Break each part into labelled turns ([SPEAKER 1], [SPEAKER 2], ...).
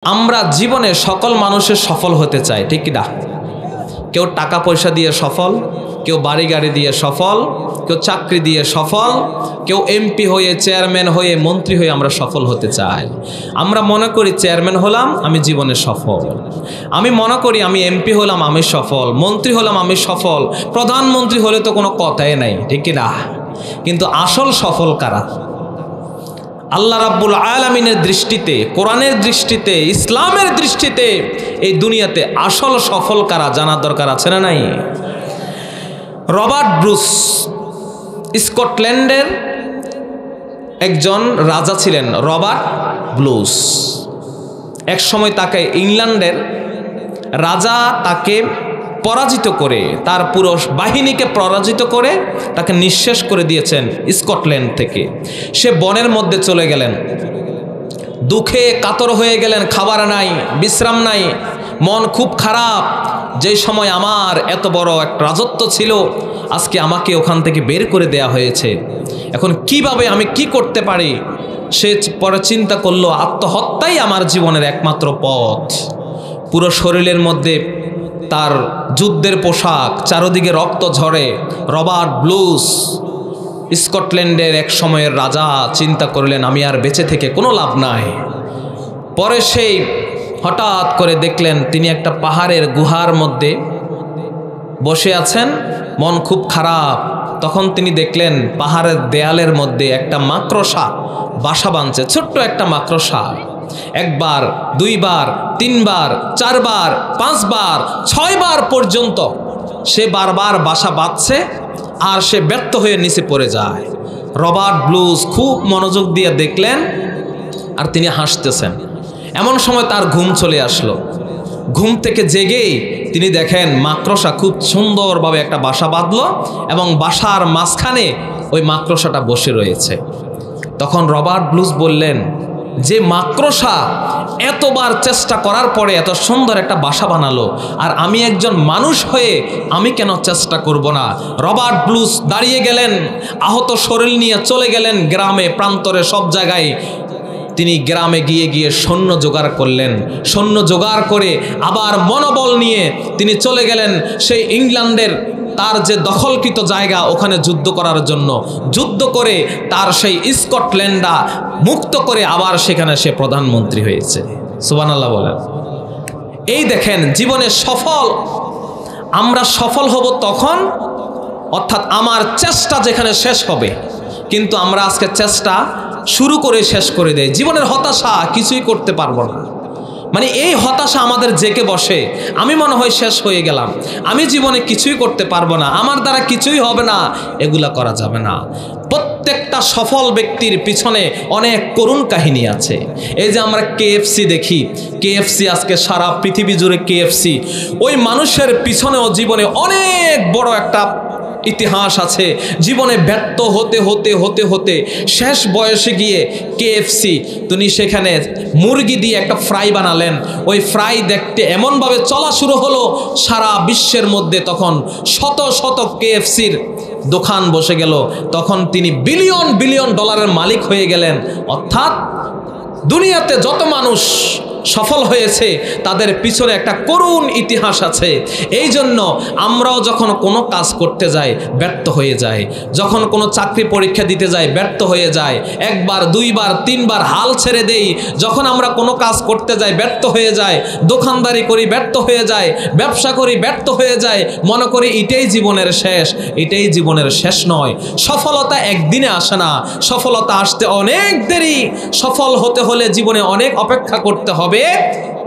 [SPEAKER 1] আমরা জীবনে সকল মানুষের সফল হতে চাই, ঠিক কি না? কেউ টাকা পয়সা দিয়ে সফল, কেউ বাড়ি গাড়ি দিয়ে সফল, কেউ চাকরি দিয়ে সফল, কেউ এমপি হয়ে, চেয়ারম্যান হয়ে, মন্ত্রী হয়ে আমরা সফল হতে চাই। আমরা মনে করি চেয়ারম্যান হলাম আমি জীবনে সফল, আমি মনে করি আমি এমপি হলাম আমি সফল, মন্ত্রী হলাম আমি সফল, প্রধানমন্ত্রী হলে তো কোনো কথাই নাই, ঠিক কি না? কিন্তু আসল সফল কারা? আল্লাহ রাব্বুল আলামিনের দৃষ্টিতে, কোরআনের দৃষ্টিতে, ইসলামের দৃষ্টিতে এই দুনিয়াতে আসল সফল কারা জানার দরকার আছে না নাই? রবার্ট ব্রুস স্কটল্যান্ডের একজন রাজা ছিলেন, রবার্ট ব্লুস। এক সময় তাকে ইংল্যান্ডের রাজা তাকে পরাজিত করে, তার পুরো বাহিনীকে পরাজিত করে তাকে নিঃশেষ করে দিয়েছেন স্কটল্যান্ড থেকে। সে বনের মধ্যে চলে গেলেন, দুঃখে কাতর হয়ে গেলেন, খাবার নাই, বিশ্রাম নাই, মন খুব খারাপ। যেই সময় আমার এত বড় এক রাজত্ব ছিল, আজকে আমাকে ওখান থেকে বের করে দেয়া হয়েছে, এখন কিভাবে আমি কি করতে পারি? সে পরে চিন্তা করলো আত্মহত্যাই আমার জীবনের একমাত্র পথ। পুরো শরীরের মধ্যে তার যুদ্ধের পোশাক, চারদিকে রক্ত ঝরে। রবার্ট ব্লুস স্কটল্যান্ডের এক সময়ের রাজা চিন্তা করলেন আমি আর বেঁচে থেকে কোনো লাভ নাই। পরে সেই হঠাৎ করে দেখলেন তিনি একটা পাহাড়ের গুহার মধ্যে বসে আছেন, মন খুব খারাপ। তখন তিনি দেখলেন পাহাড়ের দেয়ালের মধ্যে একটা মাকড়সা বাসা বাঁধছে, ছোট্ট একটা মাকড়সা। একবার, দুইবার, তিনবার, চারবার, পাঁচবার, ছয়বার পর্যন্ত সে বারবার বাসা বাঁধছে আর সে ব্যর্থ হয়ে নিচে পড়ে যায়। রবার্ট ব্লুস খুব মনোযোগ দিয়ে দেখলেন আর তিনি হাসতেছেন। এমন সময় তার ঘুম চলে আসলো। ঘুম থেকে জেগেই তিনি দেখেন মাকড়সা খুব সুন্দরভাবে একটা বাসা বাঁধলো এবং বাসার মাঝখানে ওই মাকড়সাটা বসে রয়েছে। তখন রবার্ট ব্লুস বললেন, যে মাকড়সা এতবার চেষ্টা করার পরে এত সুন্দর একটা বাসা বানালো, আর আমি একজন মানুষ হয়ে আমি কেন চেষ্টা করব না? রবার্ট ব্লুস দাঁড়িয়ে গেলেন, আহত শরীর নিয়ে চলে গেলেন গ্রামে, প্রান্তরে, সব জায়গায়। তিনি গ্রামে গিয়ে গিয়ে সৈন্য জোগাড় করলেন। সৈন্য জোগাড় করে আবার মনোবল নিয়ে তিনি চলে গেলেন সেই ইংল্যান্ডের তার যে দখলকৃত জায়গা, ওখানে যুদ্ধ করার জন্য। যুদ্ধ করে তার সেই স্কটল্যান্ডা মুক্ত করে আবার সেখানে সে প্রধানমন্ত্রী হয়েছে। সুবহানাল্লাহ বলেন। এই দেখেন জীবনে সফল, আমরা সফল হব তখন, অর্থাৎ আমার চেষ্টা যেখানে শেষ হবে। কিন্তু আমরা আজকে চেষ্টা শুরু করে শেষ করে দেয়। জীবনের হতাশা, কিছুই করতে পারবো না, মানে এই হতাশা আমাদের জেকে বসে। আমি মনে হয় শেষ হয়ে গেলাম, আমি জীবনে কিছুই করতে পারবো না, আমার দ্বারা কিছুই হবে না, এগুলা করা যাবে না। প্রত্যেকটা সফল ব্যক্তির পিছনে অনেক করুণ কাহিনী আছে। এই যে আমরা কেএফসি দেখি, কেএফসি আজকে সারা পৃথিবী জুড়ে কেএফসি, ওই মানুষের পিছনেও জীবনে অনেক বড় একটা ইতিহাস আছে। জীবনে ব্যর্থ হতে হতে হতে হতে শেষ বয়সে গিয়ে কেএফসি তিনি সেখানে মুরগি দিয়ে একটা ফ্রাই বানালেন। ওই ফ্রাই দেখতে এমনভাবে চলা শুরু হলো সারা বিশ্বের মধ্যে, তখন শত শত কেএফসির দোকান বসে গেল। তখন তিনি বিলিয়ন বিলিয়ন ডলারের মালিক হয়ে গেলেন। অর্থাৎ দুনিয়াতে যত মানুষ সফল হয়েছে তাদের পিছনে একটা করুণ ইতিহাস আছে। এই জন্য আমরাও যখন কোনো কাজ করতে যাই ব্যর্থ হয়ে যাই, যখন কোনো চাকরি পরীক্ষা দিতে যাই ব্যর্থ হয়ে যাই, একবার, দুইবার, তিনবার হাল ছেড়ে দেই। যখন আমরা কোনো কাজ করতে যাই ব্যর্থ হয়ে যাই, দোকানদারি করি ব্যর্থ হয়ে যায়, ব্যবসা করি ব্যর্থ হয়ে যায়, মনে করি এটাই জীবনের শেষ। এটাই জীবনের শেষ নয়। সফলতা একদিনে আসে না, সফলতা আসতে অনেক দেরি। সফল হতে হলে জীবনে অনেক অপেক্ষা করতে হবে।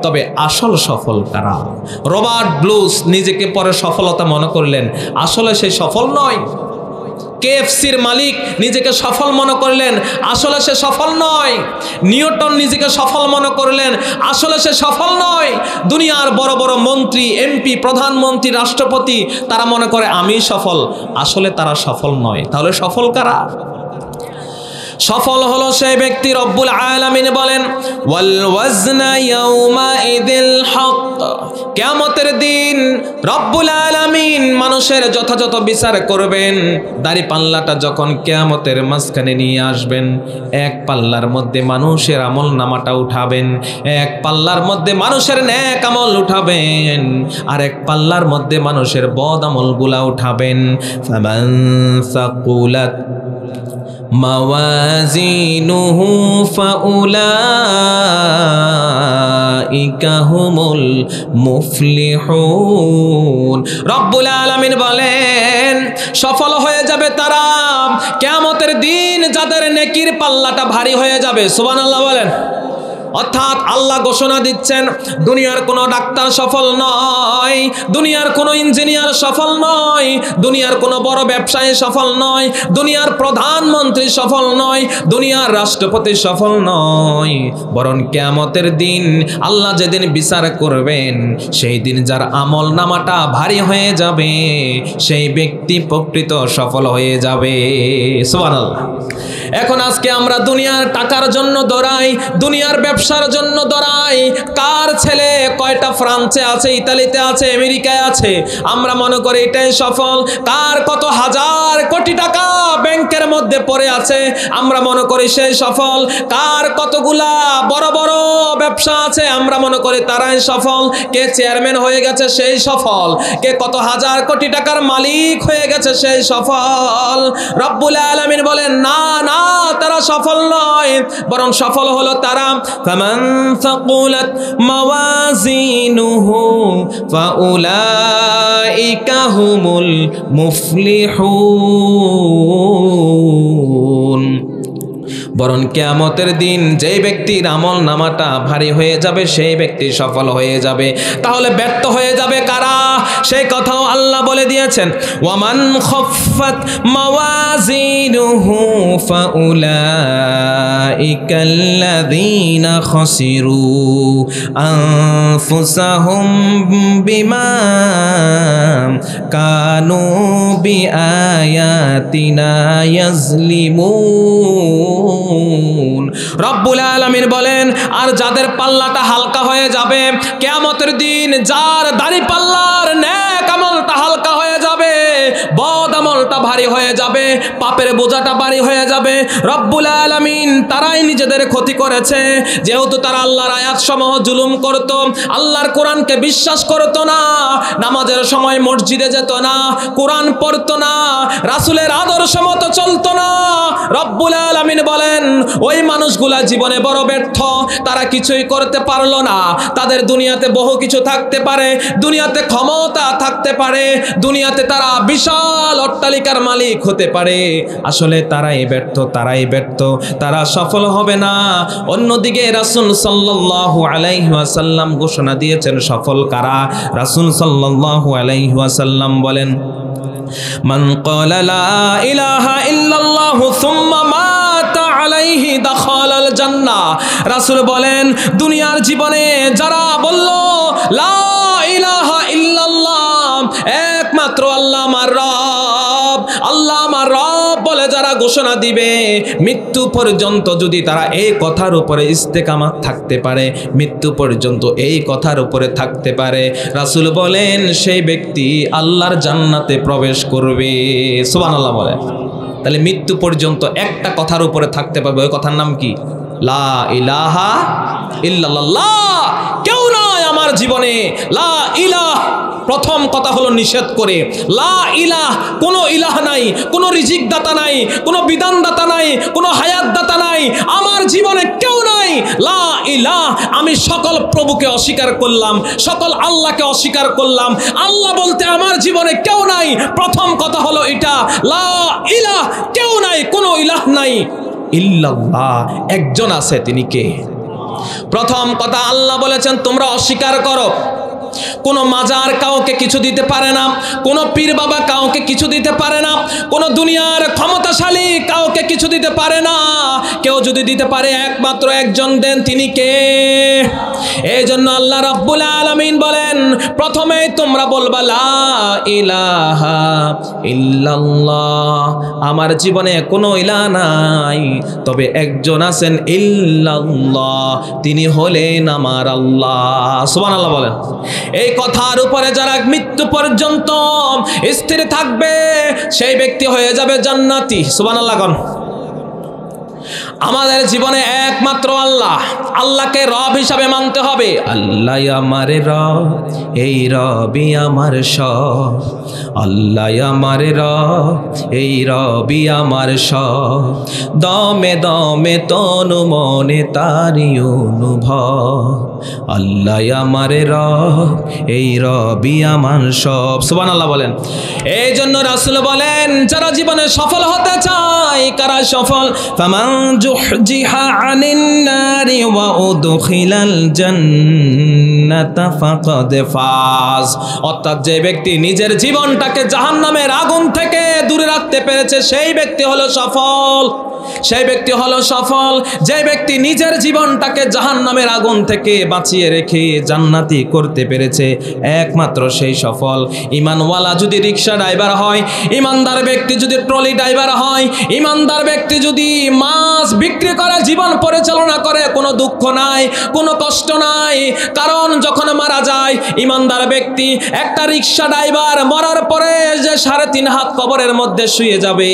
[SPEAKER 1] তবে আসল সফল কারা? রবার্ট ব্লুস নিজেকে পরে সফলতা মনে করলেন, আসলে সে সফল নয়। কেএফসির মালিক নিজেকে সফল মনে করলেন, আসলে সে সফল নয়। নিউটন নিজেকে সফল মনে করলেন, আসলে সে সফল নয়। দুনিয়ার বড় বড় মন্ত্রী, এমপি, প্রধানমন্ত্রী, রাষ্ট্রপতি, তারা মনে করে আমি সফল, আসলে তারা সফল নয়। তাহলে সফল কারা? সফল হলো সেই ব্যক্তি। রব্বুল আলামিন বলেন ওয়াল ওয়াজনা ইয়াউমাইযিল হক, কিয়ামতের দিন রব্বুল আলামিন মানুষের যথাযথ বিচার করবেন। দাড়ি পাল্লাটা যখন কিয়ামতের মাঝখানে নিয়ে আসবেন, এক পাল্লার মধ্যে মানুষের আমল নামাটা উঠাবেন, এক পাল্লার মধ্যে মানুষের নেক আমল উঠাবেন, আর এক পাল্লার মধ্যে মানুষের বদ আমলগুলা উঠাবেন। ফামান সাকুলাত মাওয়াজিনুহু ফাউলাইকা হুমুল মুফলিহুন। রব্বুল আলামিন বলেন সফল হয়ে যাবে তারা কিয়ামতের দিন যাদের নেকির পাল্লাটা ভারী হয়ে যাবে। সুবহানাল্লাহ বলেন। অর্থাৎ আল্লাহ ঘোষণা দিচ্ছেন দুনিয়ার কোনো ডাক্তার সফল নয়, দুনিয়ার কোনো ইঞ্জিনিয়ার সফল নয়, দুনিয়ার কোনো বড় ব্যবসায়ী সফল নয়, দুনিয়ার প্রধানমন্ত্রী সফল নয়, দুনিয়ার রাষ্ট্রপতি সফল নয়, বরং কিয়ামতের দিন আল্লাহ যেদিন বিচার করবেন সেই দিন যার আমল নামাটা ভারী হয়ে যাবে সেই ব্যক্তি প্রকৃত সফল হয়ে যাবে। সুবহানাল্লাহ। এখন আজকে আমরা দুনিয়ার টাকার জন্য দৌড়াই, দুনিয়ার ব্যবসার জন্য দৌড়াই। কার ছেলে কয়টা ফ্রান্সে আছে, ইতালিতে আছে, আমেরিকায় আছে, আমরা মনে করি এটাই সফল। কার কত হাজার কোটি টাকা ব্যাংকের মধ্যে পড়ে আছে, আমরা মনে করি সেই সফল। কার কতগুলা বড় বড় ব্যবসা আছে, আমরা মনে করি তারাই সফল। কে চেয়ারম্যান হয়ে গেছে সেই সফল, কে কত হাজার কোটি টাকার মালিক হয়ে গেছে সেই সফল। রব্বুল আলামিন বলেন না না, তারা সফল নয়, বরং সফল হলো তারা ফামান সাকুলাত মাওয়াজিনুহু ফাউলাইকা হুমুল মুফলিহুন। বরং কিয়ামতের দিন যেই ব্যক্তির আমল নামাটা ভারী হয়ে যাবে সেই ব্যক্তি সফল হয়ে যাবে। তাহলে ব্যর্থ হয়ে যাবে কারা, সেই কথাও আল্লাহ বলে দিয়েছেন ওয়ামান খাফফাত মাওয়াজিনুহু ফাউলাইকাল্লাযীনা খাসিরু আনফুসাহুম বিমা কানু বিআয়াতিনা ইয়াজলিমুন। রব্বুল আলামিন বলেন আর যাদের পাল্লাটা হালকা হয়ে যাবে কিয়ামতের দিন, যার দাড়ি পাল্লার নেক আমলটা হালকা হয়ে যাবে, বদ আমলটা ভারী হয়ে যাবে, পাপের বোঝাটা ভারী হয়ে যাবে। রব্বুল আলামিন তারাই নিজেদের ক্ষতি করেছে, যেহেতু তারা আল্লাহর আয়াত সমূহ জুলুম করত, আল্লাহর কোরআনকে বিশ্বাস করত না, নামাজের সময় মসজিদে যেত না, কোরআন পড়তো না, রাসূলের আদর্শ মতো চলতো না। রব্বুল আলামিন বলেন ওই মানুষগুলা জীবনে বড় ব্যর্থ, তারা কিছুই করতে পারলো না। তাদের দুনিয়াতে বহু কিছু থাকতে পারে, দুনিয়াতে ক্ষমতা থাকতে পারে, দুনিয়াতে তারা বিশাল অট্টালিকার মালিক হতে পারে, আসলে তারাই ব্যর্থ, তারাই ব্যর্থ, তারা সফল হবে না। অন্যদিকে রাসূল সাল্লাল্লাহু আলাইহি ওয়াসাল্লাম ঘোষণা দিয়েছেন সফল কারা। রাসূল সাল্লাল্লাহু আলাইহি ওয়াসাল্লাম বলেন মান ক্বালা লা ইলাহা ইল্লাল্লাহু সুম্মা মাতা আলাইহি দাখালাল জান্নাহ। রাসূল বলেন দুনিয়ার জীবনে যারা বলল লা ইলাহা ইল্লাল্লাহ, একমাত্র আল্লাহ আমার রব, আল্লাহ আমার রব বলে যারা ঘোষণা দিবে, মৃত্যু পর্যন্ত যদি তারা এই কথার উপরে ইস্তেকামাত থাকতে পারে, মৃত্যু পর্যন্ত এই কথার উপরে থাকতে পারে, রাসূল বলেন সেই ব্যক্তি আল্লাহর জান্নাতে প্রবেশ করবে। সুবহানাল্লাহ বলে। তাহলে মৃত্যু পর্যন্ত একটা কথার উপরে থাকতে পারবে, ওই কথার নাম কি? লা ইলাহা ইল্লাল্লাহ। কেউ নয় আমার জীবনে লা ইলাহ, প্রথম কথা হলো নিষেধ করে লা ইলাহ, কোনো ইলাহ নাই, কোনো রিজিক দাতা নাই, কোনো বিধান দাতা নাই, কোনো হায়াত দাতা নাই, আমার জীবনে কেউ নাই। লা ইলাহ, আমি সকল প্রভুকে অস্বীকার করলাম, সকল আল্লাহকে অস্বীকার করলাম, আল্লাহ বলতে আমার জীবনে কেউ নাই। প্রথম কথা হলো এটা, লা ইলাহ, কেউ নাই, কোনো ইলাহ নাই, ইল্লাল্লাহ, একজন আছে, তিনি কে? প্রথম কথা আল্লাহ বলেছেন তোমরা অস্বীকার করো, কোনো মাজার কাউকে কিছু দিতে পারে না, কোনো পীর বাবা কাউকে কিছু দিতে পারে না, কোনো দুনিয়ার ক্ষমতাশালী কাউকে কিছু দিতে পারে না। কেউ যদি দিতে পারে একমাত্র একজন দেন, তিনি কে? এই জন্য আল্লাহ রাব্বুল আলামিন বলেন, প্রথমেই তোমরা বলবা লা ইলাহা ইল্লাল্লাহ, আমার জীবনে কোনো ইলাহ নাই, তবে একজন আছেন ইল্লাল্লাহ, তিনি হলেন আমার আল্লাহ। সুবহানাল্লাহ বলেন। এই কথার উপরে যারা মৃত্যু পর্যন্ত স্থির থাকবে সেই ব্যক্তি হয়ে যাবে জান্নাতি। সুবহানাল্লাহ কোন। আমাদের জীবনে একমাত্র আল্লাহ, আল্লাহকে রব হিসাবে মানতে হবে। আল্লাহ আমার রব, এই রবই আমার সব, আল্লাহ আমার রব, এই রবই আমার সব, দমে দমে তনু মনে তারি অনুভব, আল্লাহ আমার রব, এই রবই আমার সব। সুবহানাল্লাহ বলেন। এই জন্য রাসূল বলেন, যারা জীবনে সফল হতে চায়, কারা সফল? ফামান জুহজিহা আনিন নারি ওয়া উদখিলাল জান্নাতা ফাকাদ ফাজ। অর্থাৎ যে ব্যক্তি নিজের জীবনটাকে জাহান্নামের আগুন থেকে দূরে রাখতে পেরেছে সেই ব্যক্তি হলো সফল। সেই ব্যক্তি হলো সফল যে ব্যক্তি নিজের জীবনটাকে জাহান্নামের আগুন থেকে বাঁচিয়ে রেখে জান্নাতি করতে পেরেছে, একমাত্র সেই সফল। ইমানওয়ালা যদি রিক্সা ড্রাইভার হয়, ইমানদার ব্যক্তি যদি ট্রলি ড্রাইভার হয়, ইমানদার ব্যক্তি যদি মাছ বিক্রি করে জীবন পরিচালনা করে, কোনো দুঃখ নাই, কোনো কষ্ট নাই। কারণ যখন মারা যায় ইমানদার ব্যক্তি, একটা রিক্সা ড্রাইভার মরার পরে যে 3.5 হাত কবরের মধ্যে শুয়ে যাবে,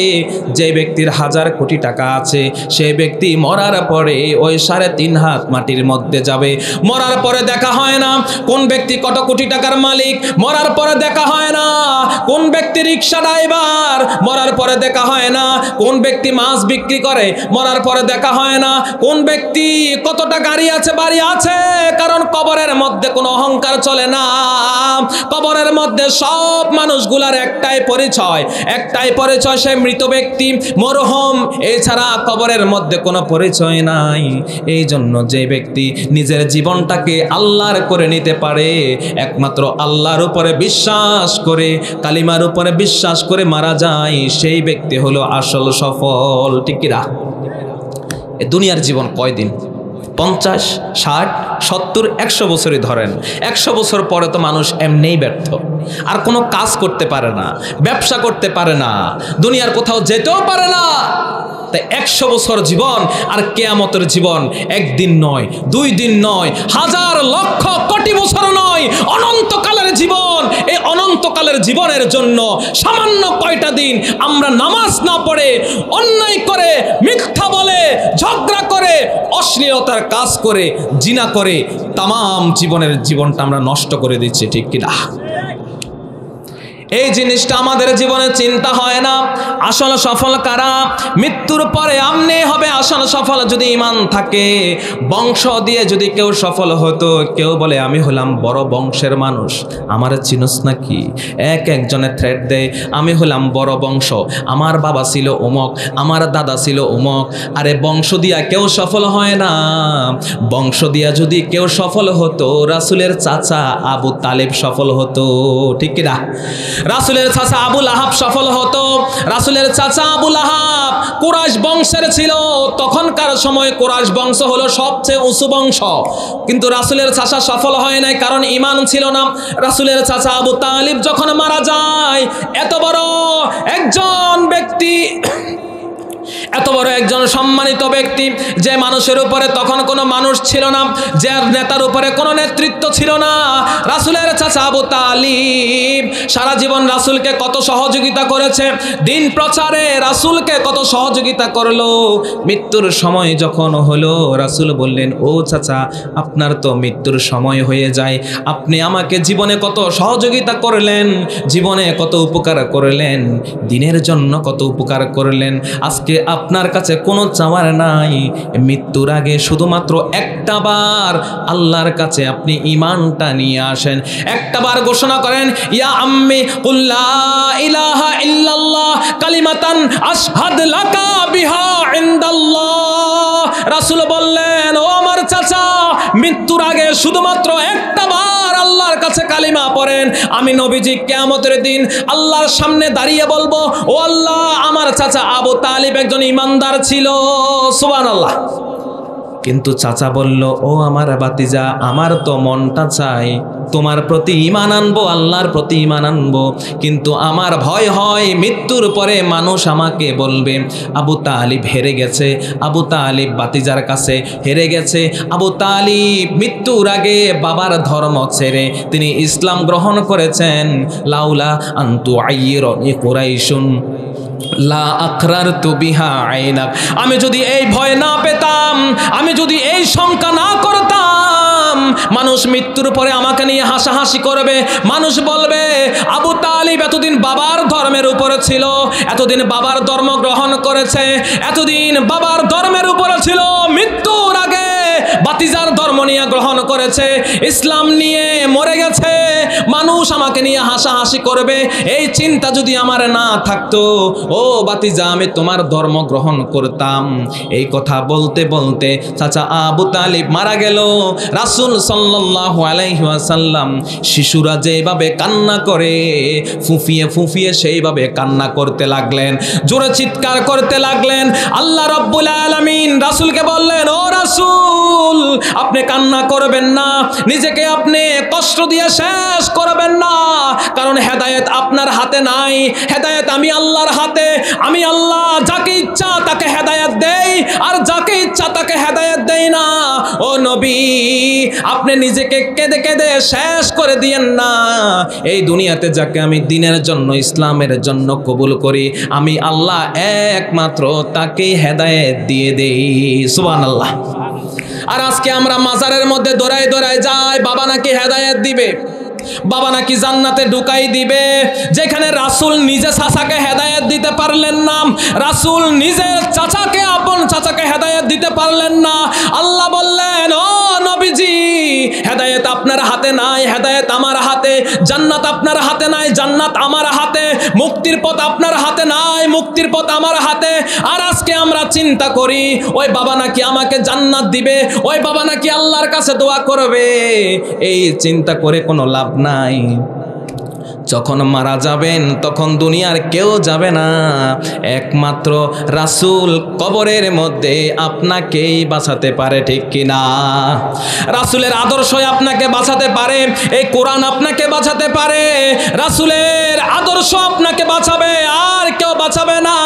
[SPEAKER 1] যে ব্যক্তির 1000 কোটি টাকা আছে, সেই ব্যক্তি মরার পরে ওই 3.5 হাত মাটির মধ্যে যাবে। মরার পরে দেখা হয় না কোন ব্যক্তি কত কোটি টাকার মালিক, মরার পরে দেখা হয় না কোন ব্যক্তি রিক্সা ড্রাইভার, মরার পরে দেখা হয় না কোন ব্যক্তি মাছ বিক্রি করে, মরার পরে দেখা হয় না কোন ব্যক্তি কতটা গাড়ি আছে, বাড়ি আছে। কারণ কবরের মধ্যে কোনো অহংকার চলে না। কবরের মধ্যে সব মানুষগুলার একটাই পরিচয়, সে মৃত ব্যক্তি, মরহুম, এছাড়া কবরের মধ্যে কোনো পরিচয় নাই। এই জন্য যে ব্যক্তি নিজের জীবনটাকে আল্লাহর করে নিতে পারে, একমাত্র আল্লাহর উপরে বিশ্বাস করে, কালিমার উপরে বিশ্বাস করে মারা যায়, সেই ব্যক্তি হলো আসল সফল। ঠিক কি না? এই দুনিয়ার জীবন কয়দিন? 50, 60, 70, 100 বছরই ধরেন। 100 বছর পরে তো মানুষ এমনিই ব্যর্থ, আর কোনো কাজ করতে পারে না, ব্যবসা করতে পারে না, দুনিয়ার কোথাও যেতেও পারে না। তাই 100 বছর জীবন আর কিয়ামতের জীবন একদিন নয়, 2 দিন নয়, হাজার লক্ষ কোটি বছর নয়, অনন্তকালের জীবন। এই অনন্তকালের জীবনের জন্য সামান্য কয়টা দিন আমরা নামাজ না পড়ে, অন্যায় করে, মিথ্যা বলে, ঝগড়া করে, অশ্লীলতার কাজ করে, জিনা করে তামাম জীবনটা আমরা নষ্ট করে দিচ্ছি। ঠিক কিনা? এই জিনিসটা আমাদের জীবনে চিন্তা হয় না। আসল সফল কারা? মৃত্যুর পরে আমনে হবে আসল সফল যদি ঈমান থাকে। বংশ দিয়ে যদি কেউ সফল হতো, কেউ বলে আমি হলাম বড় বংশের মানুষ, আমার চিনস নাকি? একজনে থ্রেট দেয়, আমি হলাম বড় বংশ, আমার বাবা ছিল অমুক, আমার দাদা ছিল অমুক। আরে বংশ দিয়া কেউ সফল হয় না। বংশ দিয়া যদি কেউ সফল হতো, রাসূলের চাচা আবু তালেব সফল হতো। ঠিক কিনা? রাসূলের চাচা আবু লাহাব সফল হতো। রাসূলের চাচা আবু লাহাব কুরাইশ বংশের ছিল। তখনকার সময় কুরাইশ বংশ হলো সবচেয়ে উঁচু বংশ, কিন্তু রাসূলের চাচা সফল হয় নাই, কারণ ঈমান ছিল না। রাসূলের চাচা আবু তালিব যখন মারা যায়, এত বড় একজন ব্যক্তি, এত বড় একজন সম্মানিত ব্যক্তি, যে মানুষের উপরে তখন কোনো মানুষ ছিল না, যে নেতার উপরে কোনো নেতৃত্ব ছিল না, রাসূলের চাচা আবু তালিব সারা জীবন রাসূলকে কত সহযোগিতা করেছে, দিন প্রচারে রাসূলকে কত সহযোগিতা করলো। মৃত্যুর সময় যখন হলো, রাসূল বললেন, ও চাচা, আপনার তো মৃত্যুর সময় হয়ে যায়, আপনি আমাকে জীবনে কত সহযোগিতা করলেন, জীবনে কত উপকার করলেন, দিনের জন্য কত উপকার করলেন, আজকে আপনার কাছে কোনো চাওয়ার নাই, মৃত্যুর আগে শুধুমাত্র একটা বার আল্লাহর কাছে আপনি ঈমানটা নিয়ে আসেন, একটা বার ঘোষণা করেন, ইয়া আম্মি কুল লা ইলাহা ইল্লাল্লাহ কালিমাতান আশহাদ লাকা বিহা ইনদাল্লাহ। রাসূল বললেন, ও আমার চাচা, মৃত্যুর আগে শুধুমাত্র একটা বার আল্লাহর কাছে কালিমা পড়েন, আমি নবীজি কিয়ামতের দিন আল্লাহর সামনে দাঁড়িয়ে বলবো, ও আল্লাহ, আমার চাচা আবু তালিব একজন ঈমানদার ছিল। সুবহানাল্লাহ। কিন্তু চাচা বলল, ও আমার ভাতিজা, আমার তো মনটা চাই তোমার প্রতি ঈমান আনবো, আল্লাহর প্রতি ঈমান আনবো, কিন্তু আমার ভয় হয় মৃত্যুর পরে মানুষ আমাকে বলবে আবু তালিব হেরে গেছে, আবু তালিব ভাতিজার কাছে হেরে গেছে। আবু তালিব মৃত্যুর আগে বাবার ধর্ম ছেড়ে তিনি ইসলাম গ্রহণ করেছেন। লাউলা আনতু আইয়িরানি কুরাইশুন লা আকরারতু বিহা আইনাক। আমি যদি এই ভয় না পেতাম, আমি যদি এই শঙ্কা না করতাম, মানুষ মৃত্যুর পরে আমাকে নিয়ে হাসাহাসি করবে, মানুষ বলবে আবু তালিব এতদিন বাবার ধর্মের উপরে ছিল, এতদিন বাবার ধর্ম গ্রহণ করেছে, এতদিন বাবার ধর্মের উপরে ছিল, মৃত্যুর আগে বাতিজার ধর্ম নিয়ে গ্রহণ করেছে, ইসলাম নিয়ে মরে গেছে, মানুষ আমাকে নিয়ে হাসাহাসি করবে। এই চিন্তা যদি আমার না থাকতো, ও বাতিজা, আমি তোমার ধর্ম গ্রহণ করতাম। এই কথা বলতে বলতে চাচা আবু তালিব মারা গেল। রাসূল সাল্লাল্লাহু আলাইহি ওয়াসাল্লাম শিশুরা যেভাবে কান্না করে ফুফিয়ে ফুফিয়ে সেইভাবে কান্না করতে লাগলেন, জোরে চিৎকার করতে লাগলেন। আল্লাহ রাব্বুল আলামিন রাসূলকে বললেন, ও রাসূল, আপনি কান্না করবেন না, নিজেকে আপনি কষ্ট দিয়ে শেষ করবেন না, কারণ হেদায়েত আপনার হাতে নাই, হেদায়েত আমি আল্লাহর হাতে। আমি আল্লাহ যাকে ইচ্ছা তাকে হেদায়েত দেই, আর যাকে ইচ্ছা তাকে হেদায়েত দেই না। ও নবী, আপনি নিজেকে কেঁদে কেঁদে শেষ করে দিয়েন না। এই দুনিয়াতে যাকে আমি দ্বীনের জন্য, ইসলামের জন্য কবুল করি, আমি আল্লাহ একমাত্র তাকেই হেদায়েত দিয়ে দেই। সুবহানাল্লাহ। আর আজকে আমরা মাজারের মধ্যে দৌড়ায় দৌড়ায় যাই, বাবা নাকি হেদায়েত দিবে, বাবা নাকি জান্নাতে ঢুকাই দিবে, যেখানে রাসূল নিজে চাচাকে হেদায়েত দিতে পারলেন না, রাসূল নিজে চাচাকে, আপন চাচাকে হেদায়েত দিতে পারলেন না। আল্লাহ বললেন, ও নবীজি, হেদায়েত আপনার হাতে নাই, হেদায়েত আমার হাতে, জান্নাত আপনার হাতে নাই, জান্নাত আমার হাতে, মুক্তির পথ আপনার হাতে নাই, মুক্তির পথ আমার হাতে। আর আজকে আমরা চিন্তা করি ওই বাবা নাকি আমাকে জান্নাত দিবে, ওই বাবা নাকি আল্লাহর কাছে দোয়া করবে। এই চিন্তা করে কোনো লাভ নাই। যখন মারা যাবেন তখন দুনিয়ার কেউ যাবে না, একমাত্র রাসূল কবরের মধ্যে আপনাকেই বাঁচাতে পারে, ঠিক কিনা? রাসূলের আদর্শই আপনাকে বাঁচাতে পারে, এই কোরআন আপনাকে বাঁচাতে পারে, রাসূলের আদর্শ আপনাকে বাঁচাবে, আর কেউ বাঁচাবে না।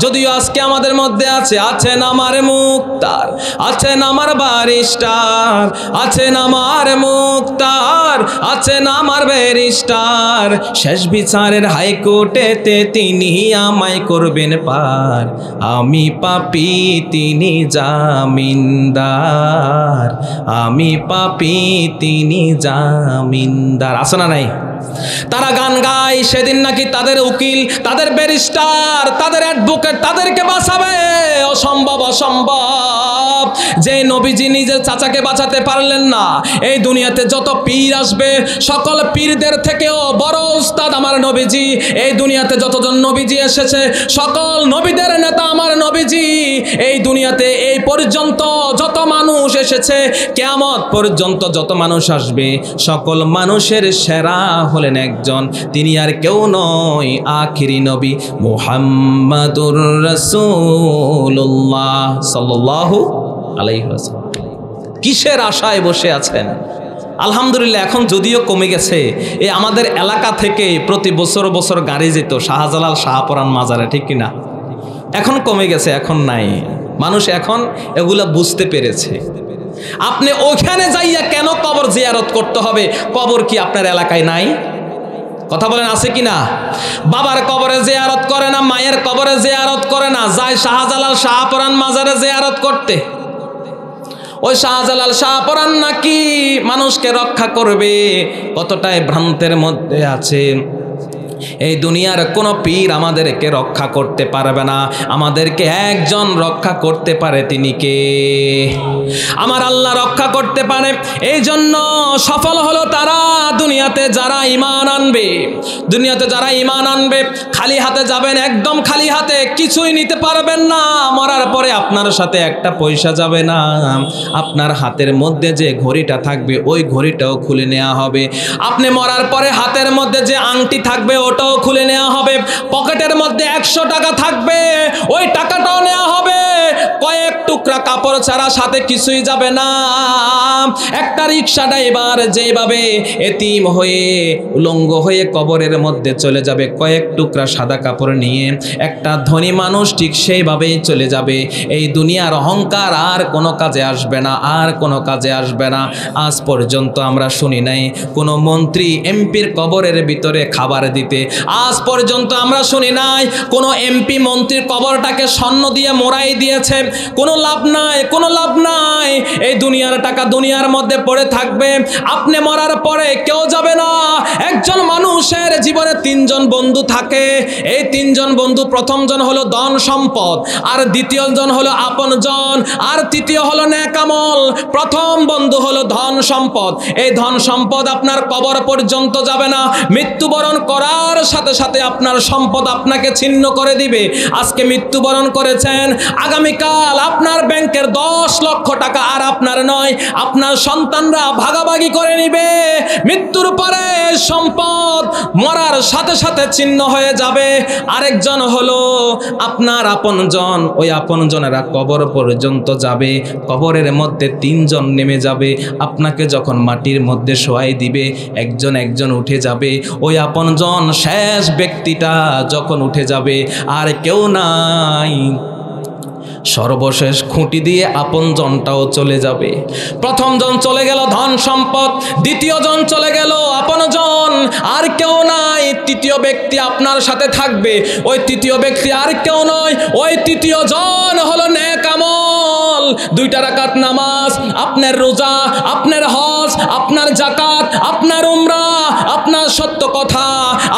[SPEAKER 1] যদিও আজকে আমাদের মধ্যে আছেন আমার মুক্তার, আছেন আমার বারিস্টার, আছেন আমার মুক্তার, আছেন আমার ব্যারিস্টার, শেষ বিচারের হাইকোর্টেতে তিনি আমায় করবেন পার, আমি পাপী তিনি জামিনদার, আমি পাপী তিনি জামিনদার। আছে না নাই? তারা গান গায় সেদিন নাকি তাদের উকিল, তাদের ব্যারিস্টার, তাদের অ্যাডভোকেট তাদেরকে বাঁচাবে। অসম্ভব, অসম্ভব। যে নবীজি নিজের চাচাকে বাঁচাতে পারলেন না, এই দুনিয়াতে যত পীর আসবে সকল পীরদের থেকেও বড় উস্তাদ আমার নবীজি। এই দুনিয়াতে যতজন নবীজি এসেছে সকল নবীদের নেতা আমার নবীজি। এই দুনিয়াতে এই পর্যন্ত যত মানুষ এসেছে, কিয়ামত পর্যন্ত যত মানুষ আসবে, সকল মানুষের সেরা হলেন একজন, তিনি আর কেউ নয়, আখিরি নবী মুহাম্মাদুর রাসূলুল্লাহ সাল্লাল্লাহু আলাইহি ওয়াসাল্লাম। কিসের আশায় বসে আছেন? আলহামদুলিল্লাহ এখন যদিও কমে গেছে। এই আমাদের এলাকা থেকে প্রতি বছর বছর গাড়ি যেত শাহজালাল শাহপরান মাজারে, ঠিক কিনা? এখন কমে গেছে, এখন নাই। মানুষ এখন এগুলা বুঝতে পেরেছে। আপনি ওখানে যাইয়া কেন কবর জিয়ারত করতে হবে? কবর কি আপনার এলাকায় নাই? কথা বলেন, আছে কি না? বাবার কবরে জিয়ারত করে না, মায়ের কবরে জিয়ারত করে না, যায় শাহজালাল শাহপরান মাজারে জিয়ারত করতে। ওই শাহজালাল শাহপরান নাকি মানুষকে রক্ষা করবে, কতটাই ভ্রান্তের মধ্যে আছে। এই দুনিয়ার কোনো পীর আমাদেরকে রক্ষা করতে পারবে না, আমাদেরকে একজন রক্ষা করতে পারে, তিনি কে? আমার আল্লাহ রক্ষা করতে পারে। এই জন্য সফল হলো তারা দুনিয়াতে যারা ঈমান আনবে। দুনিয়াতে যারা ঈমান আনবে, খালি হাতে যাবেন, একদম খালি হাতে, কিছুই নিতে পারবেন না। মরার পরে আপনার সাথে একটা পয়সা যাবে না। আপনার হাতের মধ্যে যে ঘড়িটা থাকবে ওই ঘড়িটাও খুলে নেওয়া হবে। আপনি মরার পরে হাতের মধ্যে যে আংটি থাকবে ওটাও খুলে নেওয়া হবে। পকেটের মধ্যে 100 টাকা থাকবে, ওই টাকাটাও নেওয়া হবে। কয়েক টুকরা কাপড় ছাড়া সাথে কিছুই যাবে না। একটা রিক্সা ড্রাইভার যেভাবে এতিম হয়ে উলঙ্গ হয়ে কবরের মধ্যে চলে যাবে কয়েক টুকরা সাদা কাপড় নিয়ে, একটা ধনী মানুষ ঠিক সেইভাবেই চলে যাবে। এই দুনিয়ার অহংকার আর কোনো কাজে আসবে না, আর কোনো কাজে আসবে না। আজ পর্যন্ত আমরা শুনি নাই কোনো মন্ত্রী এমপির কবরের ভিতরে খাবার দিতে। আজ পর্যন্ত আমরা শুনি নাই কোনো এমপি মন্ত্রীর কবরটাকে স্বর্ণ দিয়ে মোড়াই দিয়েছে। কোনো লাভ নাই, কোনো লাভ নাই। এই দুনিয়ার টাকা দুনিয়ার মধ্যে পড়ে থাকবে। আপনি মরার পরে কেউ যাবে না। একজন মানুষের জীবনে 3 জন বন্ধু থাকে। এই 3 জন বন্ধু, প্রথম জন হলো ধন সম্পদ, আর দ্বিতীয় জন হলো আপনজন, আর তৃতীয় হলো নেক আমল। প্রথম বন্ধু হলো ধন সম্পদ। এই ধন সম্পদ আপনার কবর পর্যন্ত যাবে না। মৃত্যুবরণ করার সাথে সাথে আপনার সম্পদ আপনাকে ছিন্ন করে দিবে। আজকে মৃত্যুবরণ করেছেন, আগামীকাল আপনার ব্যাংকের 10 লক্ষ টাকা আর আপনার নয়, আপনার সন্তানরা ভাগাভাগি করে নিবে। মৃত্যুর পরে সম্পদ মরার সাথে সাথে ছিন্ন হয়ে যাবে। আরেকজন হলো আপনার আপনজন। ওই আপনজনেরা কবর পর্যন্ত যাবে। কবরের মধ্যে 3 জন নেমে যাবে। আপনাকে যখন মাটির মধ্যে শোয়াই দিবে, একজন একজন উঠে যাবে। ওই আপনজন শেষ ব্যক্তিটা যখন উঠে যাবে, আর কেউ নাই। সর্বশেষ খুঁটি দিয়ে আপনজনটাও চলে যাবে। প্রথম জন চলে গেল ধন সম্পদ, দ্বিতীয় জন চলে গেল আপনজন, আর কেউ নাই। তৃতীয় ব্যক্তি আপনার সাথে থাকবে। ওই তৃতীয় ব্যক্তি আর কেউ নয়, ওই তৃতীয় জন হলো নেক আমল। 2 রাকাত নামাজ, আপনার রোজা, আপনার হজ, আপনার যাকাত, আপনার উমরা, আপনার সত্য কথা,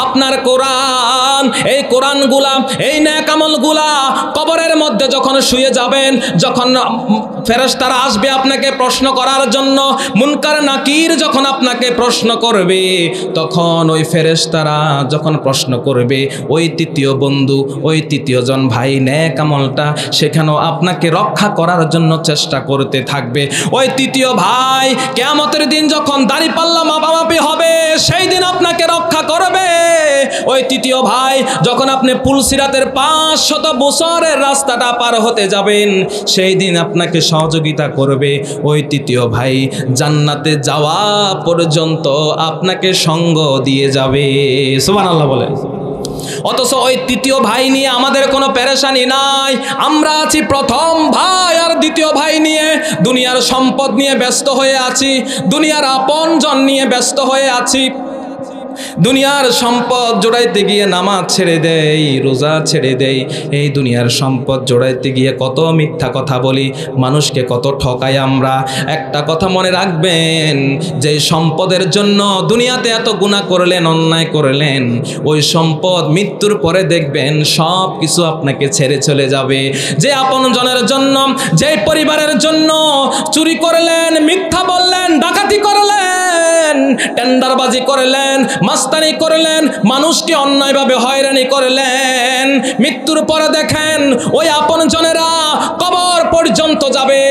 [SPEAKER 1] আপনার কোরআন। এই কোরআনগুলা, এই নেক আমলগুলা কবরের মধ্যে যখন শুয়ে যাবেন, যখন ফেরেশতারা আসবে আপনাকে প্রশ্ন করার জন্য, মুনকার নাকির যখন আপনাকে প্রশ্ন করবে, তখন ওই ফেরেশতারা যখন প্রশ্ন করবে, ওই তৃতীয় বন্ধু, ওই তৃতীয় জন ভাই নেক আমলটা সেখানেও আপনাকে রক্ষা করার জন্য চেষ্টা করতে থাকবে। ওই তৃতীয় ভাই কিয়ামতের দিন যখন দাঁড়িপাল্লা মাপামাপি হবে, সেই দিন আপনাকে রক্ষা করবে। ওই তৃতীয় ভাই যখন আপনি পুলসিরাতের 500 বছরের রাস্তাটা পার হতে যাবেন, সেই দিন আপনাকে সহযোগিতা করবে। ওই তৃতীয় ভাই জান্নাতে যাওয়া পর্যন্ত আপনাকে সঙ্গ দিয়ে যাবে। সুবহানাল্লাহ বলে। অথচ ওই তৃতীয় ভাই নিয়ে আমাদের কোনো পেরেশানি নাই। আমরা আছি প্রথম ভাই আর দ্বিতীয় ভাই নিয়ে, দুনিয়ার সম্পদ নিয়ে ব্যস্ত হয়ে আছি, দুনিয়ার আপনজন নিয়ে ব্যস্ত হয়ে আছি। দুনিয়ার সম্পদ জোড়াইতে গিয়ে নামাজ ছেড়ে দেই, রোজা ছেড়ে দেই। এই দুনিয়ার সম্পদ জোড়াইতে গিয়ে কত মিথ্যা কথা বলি, মানুষকে কত ঠকাই আমরা। একটা কথা মনে রাখবেন, যে সম্পদের জন্য দুনিয়াতে এত গুনাহ করলেন, অন্যায় করলেন, ওই সম্পদ মৃত্যুর পরে দেখবেন সব কিছু আপনাকে ছেড়ে চলে যাবে। যে আপনজনের জন্য, যে পরিবারের জন্য চুরি করলেন, মিথ্যা বললেন, ডাকাতি করলেন, টেন্ডারবাজি করলেন, মাস্তানি করলেন, মানুষকে অন্যায়ভাবে হয়রানি করলেন, মৃত্যুর পরে দেখেন ওই আপনজনেরা কবর পর্যন্ত যাবে।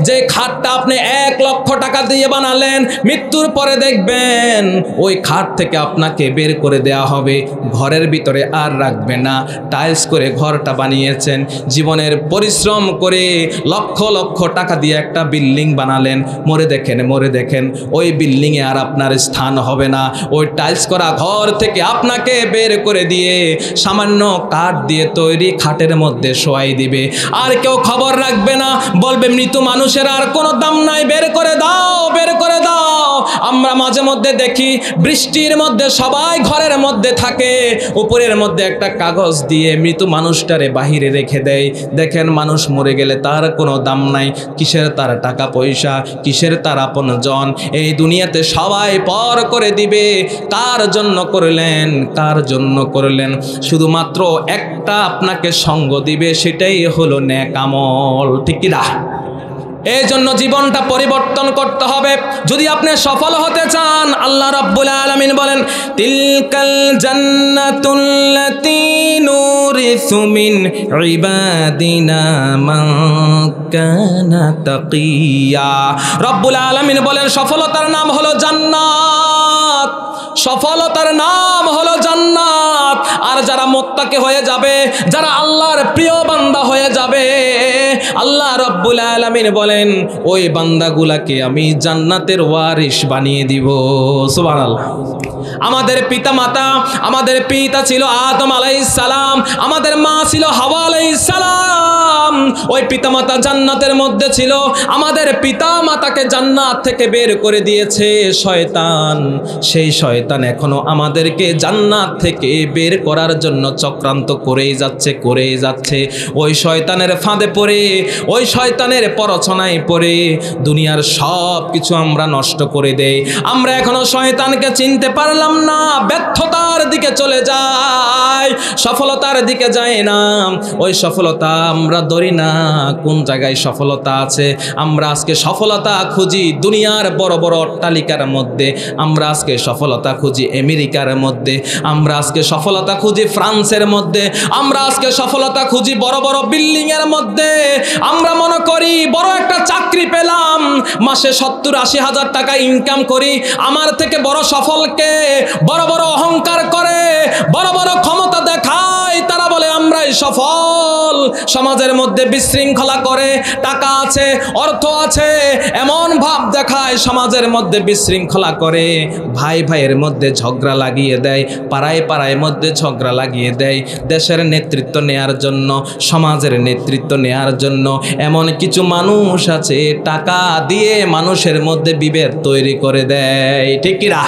[SPEAKER 1] যে খাটটা আপনি 1 লক্ষ টাকা দিয়ে বানালেন, মৃত্যুর পরে দেখবেন ওই খাট থেকে আপনাকে বের করে দেয়া হবে, ঘরের ভিতরে আর রাখবে না। টাইলস করে ঘরটা বানিয়েছেন, জীবনের পরিশ্রম করে লক্ষ লক্ষ টাকা দিয়ে একটা বিল্ডিং বানালেন, মরে দেখেন ওই বিল্ডিংয়ে আর আপনার স্থান হবে না। ওই টাইলস করা ঘর থেকে আপনাকে বের করে দিয়ে সামান্য কাঠ দিয়ে তৈরি খাটের মধ্যে শোয়াই দিবে। আর কেউ খবর রাখবে না, বলবে মৃত মানুষের আর কোনো দাম নাই, বের করে দাও, বের করে দাও। আমরা মাঝে মধ্যে দেখি বৃষ্টির মধ্যে সবাই ঘরের মধ্যে থাকে, উপরের মধ্যে একটা কাগজ দিয়ে মৃত মানুষটারে বাহিরে রেখে দেয়। দেখেন মানুষ মরে গেলে তার কোনো দাম নাই, কিসের তার টাকা পয়সা, কিসের তার আপনজন। এই দুনিয়াতে সবাই পর করে দিবে। কার জন্য করলেন, কার জন্য করলেন? শুধুমাত্র একটা আপনাকে সঙ্গ দিবে, সেটাই হলো নেক আমল। ঠিক কি না? এই জন্য জীবনটা পরিবর্তন করতে হবে যদি আপনি সফল হতে চান। আল্লাহ রাব্বুল আলামিন বলেন, তিলকাল জান্নাতুল্লাতী নুরিসু মিন ইবাদিনা মান কানা তাকিয়া। রাব্বুল আলামিন বলেন, সফলতার নাম হলো জান্নাত, সফলতার নাম হলো জান্নাত। আর যারা মুত্তাকি হয়ে যাবে, যারা আল্লাহর প্রিয় বান্দা হয়ে যাবে, আল্লাহ রাব্বুল আলামিন বলেন ওই বান্দাগুলাকে আমি জান্নাতের ওয়ারিশ বানিয়ে দিব। সুবহানাল্লাহ। আমাদের পিতা মাতা, আমাদের পিতা ছিল আদম আলাইহিস সালাম, আমাদের মা ছিল হাওয়া আলাইহিস সালাম। ওই পিতা মাতা জান্নাতের মধ্যে ছিল, আমাদের পিতা মাতাকে জান্নাত থেকে বের করে দিয়েছে শয়তান। সেই শয়তান এখনো আমাদেরকে জান্নাত থেকে বের করার জন্য চক্রান্ত করেই যাচ্ছে, করেই যাচ্ছে। ওই শয়তানের ফাঁদে পড়ে, ওই শয়তানের প্ররোচনায় পড়ে দুনিয়ার সব কিছু আমরা নষ্ট করে দেই। আমরা এখনো শয়তানকে চিনতে পারলাম না, ব্যর্থতার দিকে চলে যাই, সফলতার দিকে যাই না। ওই সফলতা আমরা ধরি না কোন জায়গায় সফলতা আছে। আমরা আজকে সফলতা খুঁজি দুনিয়ার বড় বড় অট্টালিকার মধ্যে, আমরা আজকে সফলতা খুঁজি আমেরিকার মধ্যে, আমরা আজকে সফলতা খুঁজি ফ্রান্সের মধ্যে, আমরা আজকে সফলতা খুঁজি বড় বড় বিল্ডিং এর মধ্যে। আমরা মনে করি বড় একটা চাকরি পেলাম, মাসে 70-80 হাজার টাকা ইনকাম করি, আমার থেকে বড় সফলকে। বড় বড় অহংকার করে, বড় বড় ক্ষমতা দেখায়, তারা বলে আমরাই সফল। সমাজের মধ্যে বিশৃঙ্খলা করে, টাকা আছে, অর্থ আছে, এমন ভাব দেখায়, সমাজের মধ্যে বিশৃঙ্খলা করে, ভাই ভাইয়ের মধ্যে ঝগড়া লাগিয়ে দেয়, পাড়ায় পাড়ায় মধ্যে ঝগড়া লাগিয়ে দেয়। দেশের নেতৃত্ব নেয়ার জন্য, সমাজের নেতৃত্ব নেয়ার জন্য এমন কিছু মানুষ আছে টাকা দিয়ে মানুষের মধ্যে বিভেদ তৈরি করে দেয়। ঠিক কি না?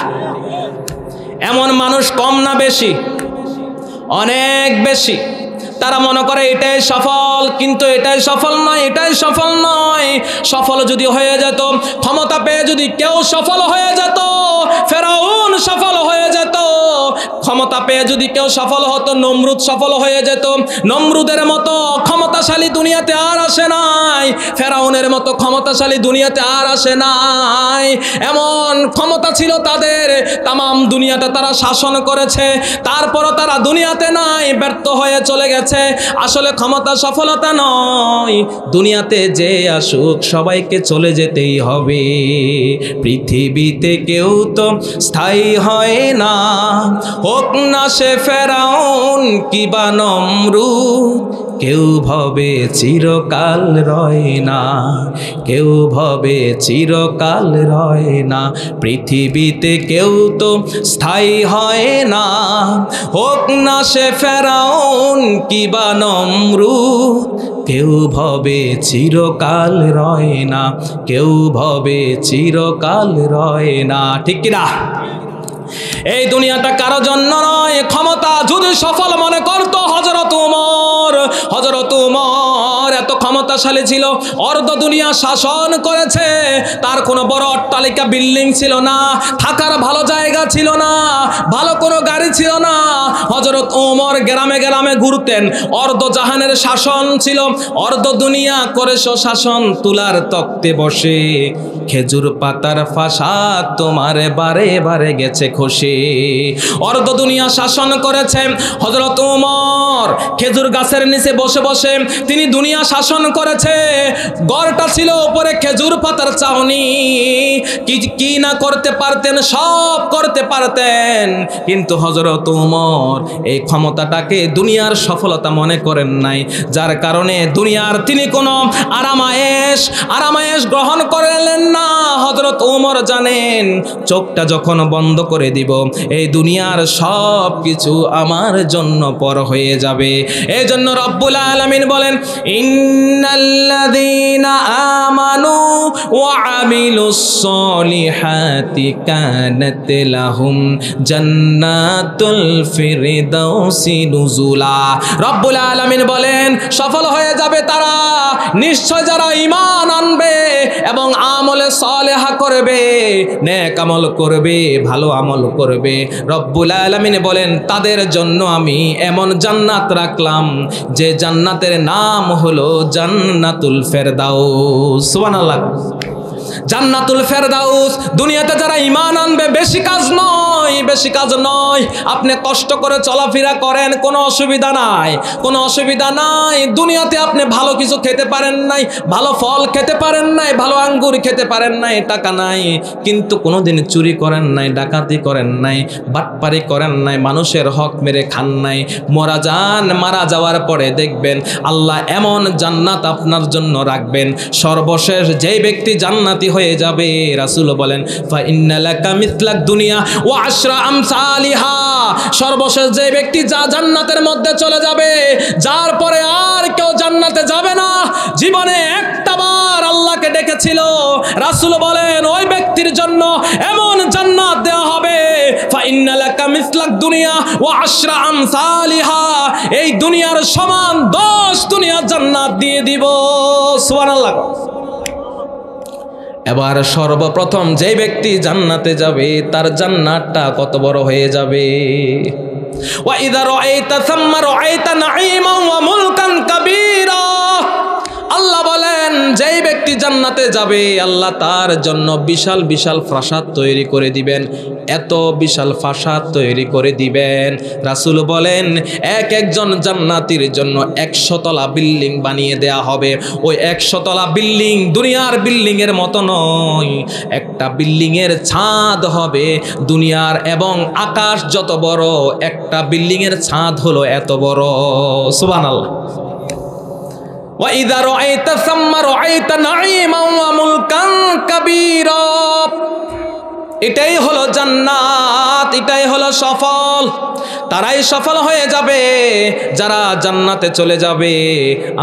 [SPEAKER 1] এমন মানুষ কম না বেশি? অনেক বেশি। তারা মনে করে এটাই সফল, কিন্তু এটাই সফল নয়, এটাই সফল নয়। সফল যদি হয়ে যেত, ক্ষমতা পেয়ে যদি কেউ সফল হয়ে যেত, ফেরাউন সফল হয়ে যেত। ক্ষমতা পেয়ে যদি কেউ সফল হতো, নমরুদ সফল হয়ে যেত। নমরুদের মতো ক্ষমতাশালী দুনিয়াতে আর আসে নাই, ফেরাউনের মতো ক্ষমতাশালী দুনিয়াতে আর আসে নাই। এমন ক্ষমতা ছিল তাদের, তামাম দুনিয়াতে তারা শাসন করেছে, তারপরও তারা দুনিয়াতে নাই, ব্যর্থ হয়ে চলে গেছে। আসলে ক্ষমতা সফলতা নয়, দুনিয়াতে যে আসুক সবাইকে চলে যেতেই হবে। পৃথিবীতে কেউ তো স্থায়ী হয় না, হোক না সে ফেরাউন কিবা নমরুদ। কেউ ভবে চিরকাল রয় না, কেউ ভবে চিরকাল রয় না। পৃথিবীতে কেউ তো স্থায়ী হয় না, হোক না সে ফেরাউন কিবা নমরুদ। কেউ ভবে চিরকাল রয় না, কেউ ভবে চিরকাল রয় না। ঠিক কিনা? এই দুনিয়াটা কারো জন্য নয়। ক্ষমতা যদি সফল মনে করতো হযরত উমর, হযরত উমর এত ক্ষমতাশালী ছিল, অর্ধ দুনিয়া শাসন করেছে। তার কোনো বড় অট্টালিকা বিল্ডিং ছিল না, থাকার ভালো জায়গা ছিল না, ভালো কোনো গাড়ি ছিল না। হযরত উমর গ্রামে গ্রামে ঘুরতেন, অর্ধ জাহানের শাসন ছিল, অর্ধ দুনিয়া করেছো শাসন। তুলার তক্তে বসে খেজুর পাতার ফাঁসা তোমার বারে বারে গেছে খসে। অর্ধ দুনিয়া শাসন করেছেন হযরত উমর, খেজুর গাছের নিচে বসে বসে তিনি দুনিয়া শাসন করেছে। গড়টা ছিল উপরে খেজুর পাতার চাউনি, কি না করতে পারতেন, সব করতে পারতেন। কিন্তু হযরত উমর এই ক্ষমতাটাকে দুনিয়ার সফলতা মনে করেন নাই, যার কারণে দুনিয়ার তিনি কোনো আরামায়েশ গ্রহণ করলেন না। হযরত উমর জানেন চোখটা যখন বন্ধ করে দিব, এই দুনিয়ার সব কিছু আমার জন্য পর হয়ে যাবে। এই জন্য রব্বুল আলামিন বলেন, ইন্নাল্লাযীনা আমানু ওয়া আমিলুস সলিহাতি কানাত লাহুম জান্নাতুল ফিরদাউসি নুজুলা। রব্বুল আলামিন বলেন সফল হয়ে যাবে তারা নিশ্চয় যারা ঈমান আনবে এবং আমলে সালেহা করবে, নেক আমল করবে, ভালো আমল করবে। রব্বুল আলামিন বলেন তাদের জন্য আমি এমন জান্নাত রাখলাম যে জান্নাতের নাম হলো জান্নাতুল ফেরদাউস। সুবহানাল্লাহ। জান্নাতুল ফেরদাউস। দুনিয়াতে যারা ঈমান আনবে, বেশি কাজ নয়, বেশি কাজ নয়, আপনি কষ্ট করে চলাফেরা করেন, কোনো অসুবিধা নাই, কোনো অসুবিধা নাই। দুনিয়াতে আপনি ভালো কিছু খেতে পারেন নাই, ভালো ফল খেতে পারেন নাই, ভালো আঙ্গুর খেতে পারেন নাই, টাকা নাই, কিন্তু কোনোদিন চুরি করেন নাই, ডাকাতি করেন নাই, বাটপারি করেন নাই, মানুষের হক মেরে খান নাই। মারা যাওয়ার পরে দেখবেন আল্লাহ এমন জান্নাত আপনার জন্য রাখবেন, সর্বশেষ যেই ব্যক্তি জান্নাতি হয়ে যাবে, রাসূল বলেন ফা ইন্না লাকা মিসলাদ দুনিয়া ওয়া আশরা আমসালিহা। সর্বশেষ যে ব্যক্তি জান্নাতের মধ্যে চলে যাবে, যার পরে আর কেউ জান্নাতে যাবে না, জীবনে একটাবার আল্লাহকে ডেকেছিল, রাসূল বলেন ওই ব্যক্তির জন্য এমন জান্নাত দেওয়া হবে ফা ইন্না লাকা মিসলাদ দুনিয়া ওয়া আশরা আমসালিহা। এই দুনিয়ার সমান 10 দুনিয়ার জান্নাত দিয়ে দিব। সুবহানাল্লাহ। এবার সর্বপ্রথম যে ব্যক্তি জান্নাতে যাবে তার জান্নাতটা কত বড় হয়ে যাবে। ওয়া ইযা রাআইতা সাম্মা রাআইতা নাঈমান ওয়া মুলকান কাবীরা। আল্লাহ বলেন যেই ব্যক্তি জান্নাতে যাবে আল্লাহ তার জন্য বিশাল বিশাল প্রাসাদ তৈরি করে দিবেন, এত বিশাল প্রাসাদ তৈরি করে দিবেন। রাসূল বলেন একজন জান্নাতীর জন্য 100 তলা বিল্ডিং বানিয়ে দেয়া হবে। ওই 100 তলা বিল্ডিং দুনিয়ার বিল্ডিং এর মতো নয়, একটা বিল্ডিং এর ছাদ হবে দুনিয়ার এবং আকাশ যত বড়, একটা বিল্ডিং এর ছাদ হলো এত বড়। সুবহানাল্লাহ। ওয়া ইযা রাআইতা সাম্মা রাআইতা নাঈমান ওয়া মুলকান কাবীরা। এটাই হলো জান্নাত, এটাই হলো সফল। তারাই সফল হয়ে যাবে যারা জান্নাতে চলে যাবে।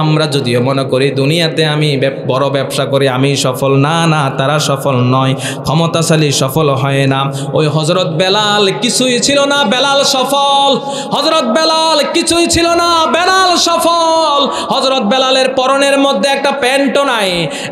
[SPEAKER 1] আমরা যদিও মনে করি দুনিয়াতে আমি বড় ব্যবসা করি আমি সফল, না না, তারা সফল নয়। ক্ষমতাশালী সফল হয় না। ওই হযরত বেলাল কিছুই ছিল না, বেলাল সফল। হযরত বেলাল কিছুই ছিল না, বেলাল সফল। হযরত বেলালের পরনের মধ্যে একটা প্যান্টও নাই,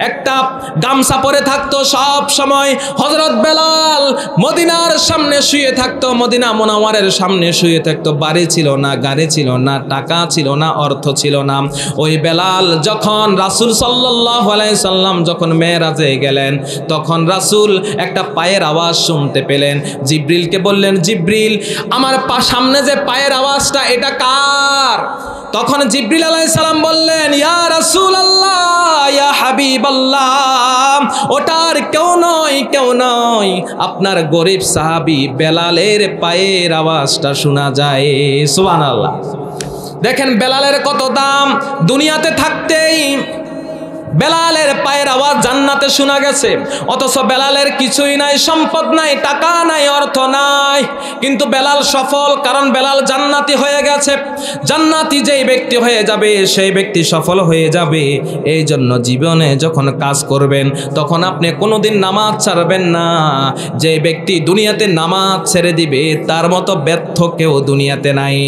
[SPEAKER 1] একটা গামছা পরে থাকতো সব সময়। হযরত বেলাল মদিনার সামনে শুয়ে থাকতো, মদিনা মুনাওয়ারের সামনে শুয়ে থাকতো। বাড়ি ছিল না, গাড়ি ছিল না, টাকা ছিল না, অর্থ ছিল না। ওই বেলাল যখন রাসূল সাল্লাল্লাহু আলাইহি সাল্লাম যখন মেরাজে গেলেন, তখন রাসূল একটা পায়ের আওয়াজ শুনতে পেলেন। জিবরিলকে বললেন, জিবরিল আমার সামনে যে পায়ের আওয়াজটা এটা কার? তখন জিবরিল আলাইহিস সালাম বললেন, ইয়া রাসূলুল্লাহ, ইয়া হাবিবাল্লাহ, ওটার কেউ নয়, কেউ নয়, আপনার গরিব সাহাবী বেলালের পায়ের আওয়াজটা শোনা যায়। সুবহানাল্লাহ। দেখেন বেলালের কত দাম। দুনিয়াতে থাকতেই বেলালের পায়ের আওয়াজ জান্নাতে শোনা গেছে, অথচ বেলালের কিছুই নাই, সম্পদ নাই, টাকা নাই, অর্থ নাই, কিন্তু বেলাল সফল, কারণ বেলাল জান্নাতি হয়ে গেছে। জান্নাতি যেই ব্যক্তি হয়ে যাবে সেই ব্যক্তি সফল হয়ে যাবে। এই জন্য জীবনে যখন কাজ করবেন তখন আপনি কোনোদিন নামাজ ছাড়বেন না। যে ব্যক্তি দুনিয়াতে নামাজ ছেড়ে দিবে তার মতো ব্যর্থ কেউ দুনিয়াতে নাই।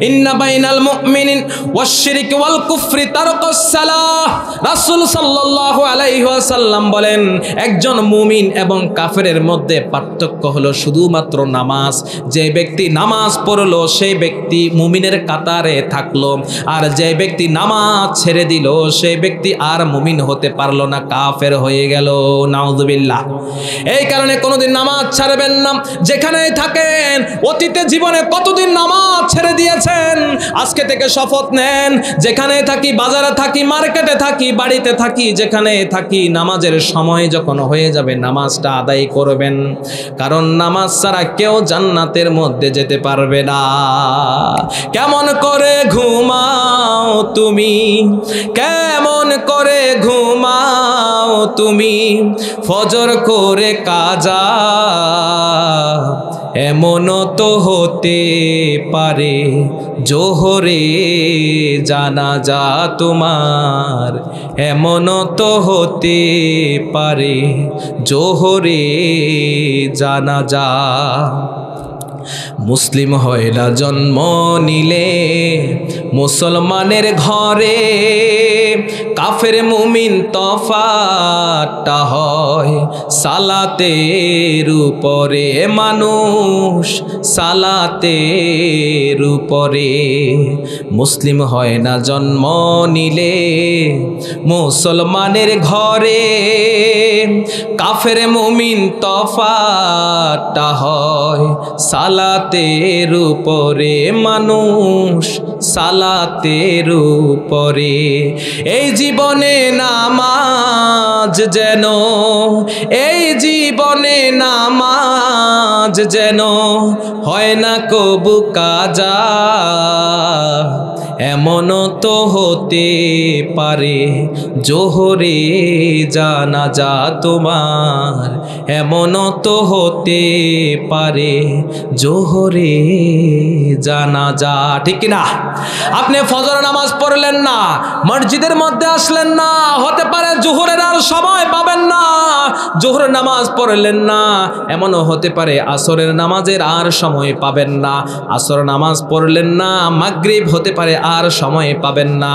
[SPEAKER 1] ইন্না বাইনাল মুমিনিন ওয়াশ শিরকি ওয়াল কুফরি তারকুস সালাহ। রাসূল সাল্লাল্লাহু আলাইহি ওয়াসাল্লাম বলেন একজন মুমিন এবং কাফেরের মধ্যে পার্থক্য হলো শুধুমাত্র নামাজ। যে ব্যক্তি নামাজ পড়লো সেই ব্যক্তি মুমিনের কাতারে থাকলো, আর যে ব্যক্তি নামাজ ছেড়ে দিল সেই ব্যক্তি আর মুমিন হতে পারলো না, কাফের হয়ে গেল। নাউযুবিল্লাহ। এই কারণে কোনোদিন নামাজ ছাড়বেন না, যেখানেই থাকেন। অতীতে জীবনে কতদিন নামাজ ছেড়ে দিয়েছেন, আজকে থেকে শপথ নেন, যেখানে থাকি, বাজারে থাকি, মার্কেটে থাকি, বাড়িতে থাকি, যেখানে থাকি, নামাজের সময় যখন হয়ে যাবে নামাজটা আদায় করবেন, কারণ নামাজ ছাড়া কেউ জান্নাতের মধ্যে যেতে পারবে না। কেমন করে ঘুমাও তুমি, কেমন করে ঘুমাও তুমি, ফজর করে কাজা, এমন তো হতে পারে জোহরে জানাজা তোমার, এমন তো হতে পারে জোহরে জানাজা। মুসলিম হয় না জন্ম নিলে মুসলমানের ঘরে, কাফের মুমিন তফাতটা হয় সালাতের উপরে, মানুষ সালাতের উপরে। মুসলিম হয় না জন্ম নিলে মুসলমানের ঘরে, কাফের মুমিন তফাতটা হয় সালাতের উপরে, মানুষ সালাতের উপরে। এই জীবনে নামাজ যেন, এই জীবনে নামাজ যেন হয় না কবু কাজা, এমন তো হতে পারে জোহরে জানাজা তোমার, এমন তো হতে পারে জোহরে জানাজা। ঠিক কিনা? আপনি ফজর নামাজ পড়লেন না, মসজিদের মধ্যে আসলেন না, হতে পারে জোহরের আর সময় পাবেন না। জোহর নামাজ পড়লেন না, এমনও হতে পারে আসরের নামাজের আর সময় পাবেন না। আসর নামাজ পড়লেন না, মাগরিব হতে পারে আর সময় পাবেন না।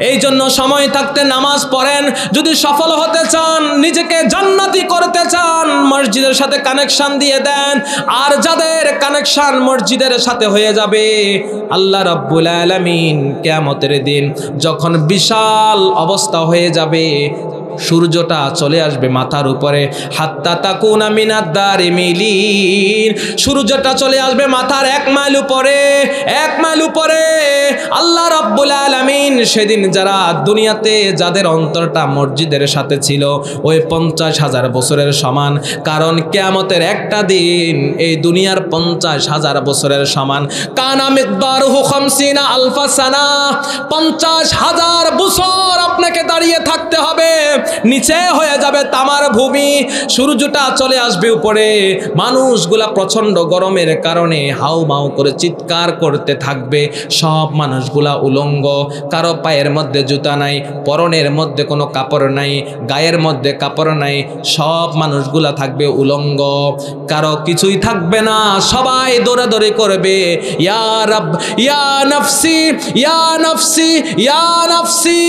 [SPEAKER 1] এই জন্য সময় থাকতে নামাজ পড়েন। যদি সফল হতে চান, নিজেকে জান্নাতি করতে চান, মসজিদের সাথে কানেকশন দিয়ে দেন। আর যাদের কানেকশন মসজিদের সাথে হয়ে যাবে, আল্লাহ রাব্বুল আলামিন কিয়ামতের দিন যখন বিশাল অবস্থা হয়ে যাবে, সূর্যটা চলে আসবে মাথার উপরে, হাত্তা তাকুনা মিনাদ দারিমিলিন, সূর্যটা চলে আসবে মাথার 1 মাইল উপরে, 1 মাইল উপরে। আল্লাহ রাব্বুল আলামিন সেদিন যারা দুনিয়াতে যাদের অন্তরটা মসজিদের সাথে ছিল, ওই 50,000 বছরের সমান। কারণ কিয়ামতের একটা দিন এই দুনিয়ার 50,000 বছরের সমান। কানা মিকদারুহু 50 আলফা সানা, 50,000 বছর আপনাকে দাঁড়িয়ে থাকতে হবে। নিচে হয়ে যাবে তামার ভূমি, সূর্যটা চলে আসবে উপরে, মানুষগুলা প্রচন্ড গরমের কারণে হাউমাউ করে চিৎকার করতে থাকবে। সব মানুষগুলা উলঙ্গ, কারো পায়ের মধ্যে জুতা নাই, পরনের মধ্যে কোনো কাপড় নাই, গায়ের মধ্যে কাপড় নাই, সব মানুষগুলা থাকবে উলঙ্গ, কারো কিছুই থাকবে না। সবাই দৌড়াদৌড়ি করবে, ইয়া রব ইয়া নফসি ইয়া নফসি ইয়া নফসি,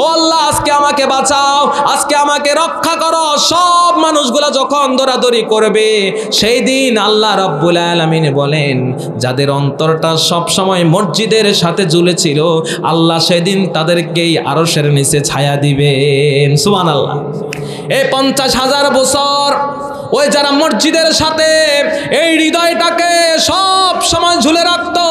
[SPEAKER 1] ও আল্লাহ আজকে আমাকে বাঁচাও, আজকে আমাকে রক্ষা করো। সব মানুষগুলা যখন দৌড়াদৌড়ি করবে, সেই দিন আল্লাহ রাব্বুল আলামিন বলেন, যাদের অন্তরটা সব সময় মসজিদের সাথে ঝুলেছিল, আল্লাহ সেদিন তাদেরকেই আরশের নিচে ছায়া দিবেন। সুবহানাল্লাহ। এই 50,000 বছর ওই যারা মসজিদের সাথে এই হৃদয়টাকে সব সময় ঝুলে রাখতো,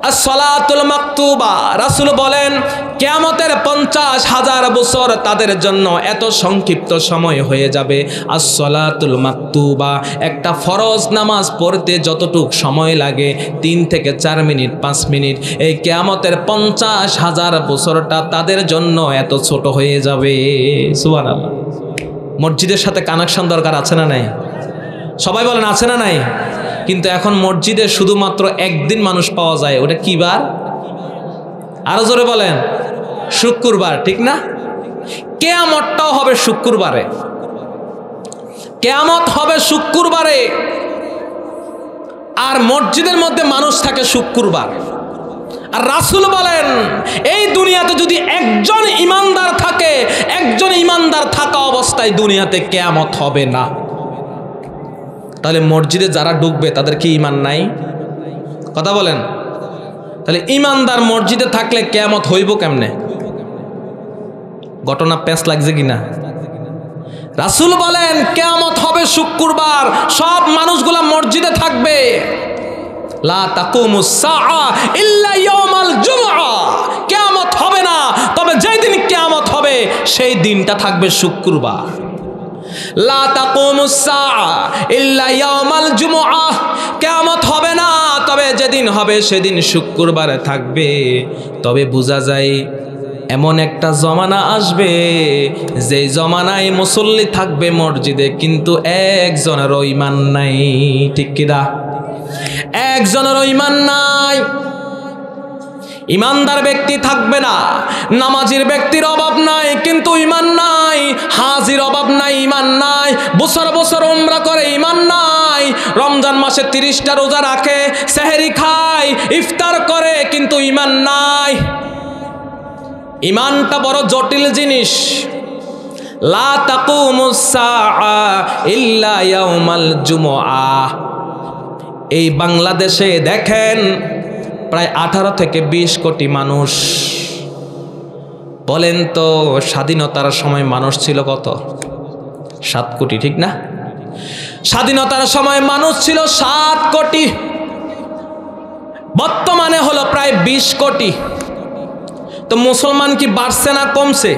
[SPEAKER 1] as-salatul maktuba, রাসূল বলেন কিয়ামতের 50,000 বছর তাদের জন্য এত সংক্ষিপ্ত সময় হয়ে যাবে। as-salatul maktuba, একটা ফরজ নামাজ পড়তে যতটুক সময় লাগে 3 থেকে 4 মিনিট 5 মিনিট, এই কিয়ামতের 50,000 বছরটা তাদের জন্য এত ছোট হয়ে যাবে। সুবহানাল্লাহ। মসজিদের সাথে কানেকশন দরকার আছে না নাই? সবাই বলেন আছে না নাই? কিন্তু এখন মসজিদে শুধুমাত্র একদিন মানুষ পাওয়া যায়, ওটা কি বার? আরো জোরে বলেন, শুক্রবার। ঠিক না? কিয়ামতটাও হবে শুক্রবারে, কিয়ামত হবে শুক্রবারে, আর মসজিদের মধ্যে মানুষ থাকে শুক্রবার। আর রাসূল বলেন, এই দুনিয়াতে যদি একজন ইমানদার থাকে, একজন ইমানদার থাকা অবস্থায় দুনিয়াতে কিয়ামত হবে না। তাহলে মসজিদে যারা ঢুকবে তাদের কি ঈমান নাই? কথা বলেন। তাহলে ইমানদার মসজিদে থাকলে কিয়ামত হইব কেমনে? ঘটনা পেশ লাগছে কিনা? রাসূল বলেন কিয়ামত হবে শুক্রবার, সব মানুষগুলা মসজিদে থাকবে। লা তাকুমুস সাআ ইল্লা ইয়াউমাল জুমআ, কিয়ামত হবে না, তবে যেই দিন কিয়ামত হবে সেই দিনটা থাকবে শুক্রবার। লা তাকুমুস সাআ ইল্লা ইয়াউমাল জুমআ, কিয়ামত হবে না, তবে যেদিন হবে সেদিন শুক্রবারে থাকবে। তবে বোঝা যায় এমন একটা জমানা আসবে যে জমানায় মুসল্লি থাকবে মসজিদে কিন্তু একজনেরও ঈমান নাই। ঠিক কিনা? একজনেরও ঈমান নাই। ইমানদার ব্যক্তি থাকবে না, নামাজির ব্যক্তির অভাব নাই কিন্তু ঈমান নাই, হাজির অভাব নাই ঈমান নাই, বছর বছর উমরা করে ঈমান নাই, রমজান মাসে 30টা রোজা রাখে, সেহরি খায়, ইফতার করে কিন্তু ঈমান নাই। ঈমানটা বড় জটিল জিনিস। লা তাকুমুস সাআ ইল্লা ইয়াউমাল জুমআহ। এই বাংলাদেশে দেখেন প্রায় 18 থেকে 20 কোটি মানুষ। বলেন তো স্বাধীনতার সময় মানুষ ছিল কত? 7 কোটি, ঠিক না? স্বাধীনতার সময় মানুষ ছিল 7 কোটি, বর্তমানে হলো প্রায় 20 কোটি। তো মুসলমান কি বাড়ছে না কমছে?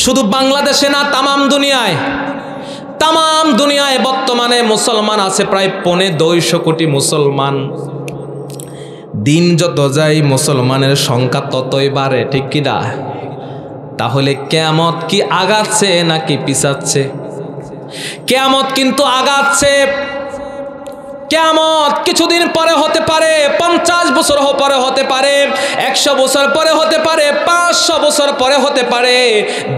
[SPEAKER 1] শুধু বাংলাদেশে না, তামাম দুনিয়ায়। তামাম দুনিয়ায় বর্তমানে মুসলমান আছে প্রায় 250 কোটি মুসলমান। দিন যত যায় মুসলমানের সংখ্যা ততই বাড়ে। ঠিক কি না? তাহলে কিয়ামত কি আগাচ্ছে নাকি পিছাচ্ছে? কিয়ামত কিন্তু আগাচ্ছে। কিয়ামত কিছুদিন পরে হতে পারে, 50 বছর পরে হতে পারে, 100 বছর পরে হতে পারে, 500 বছর পরে হতে পারে।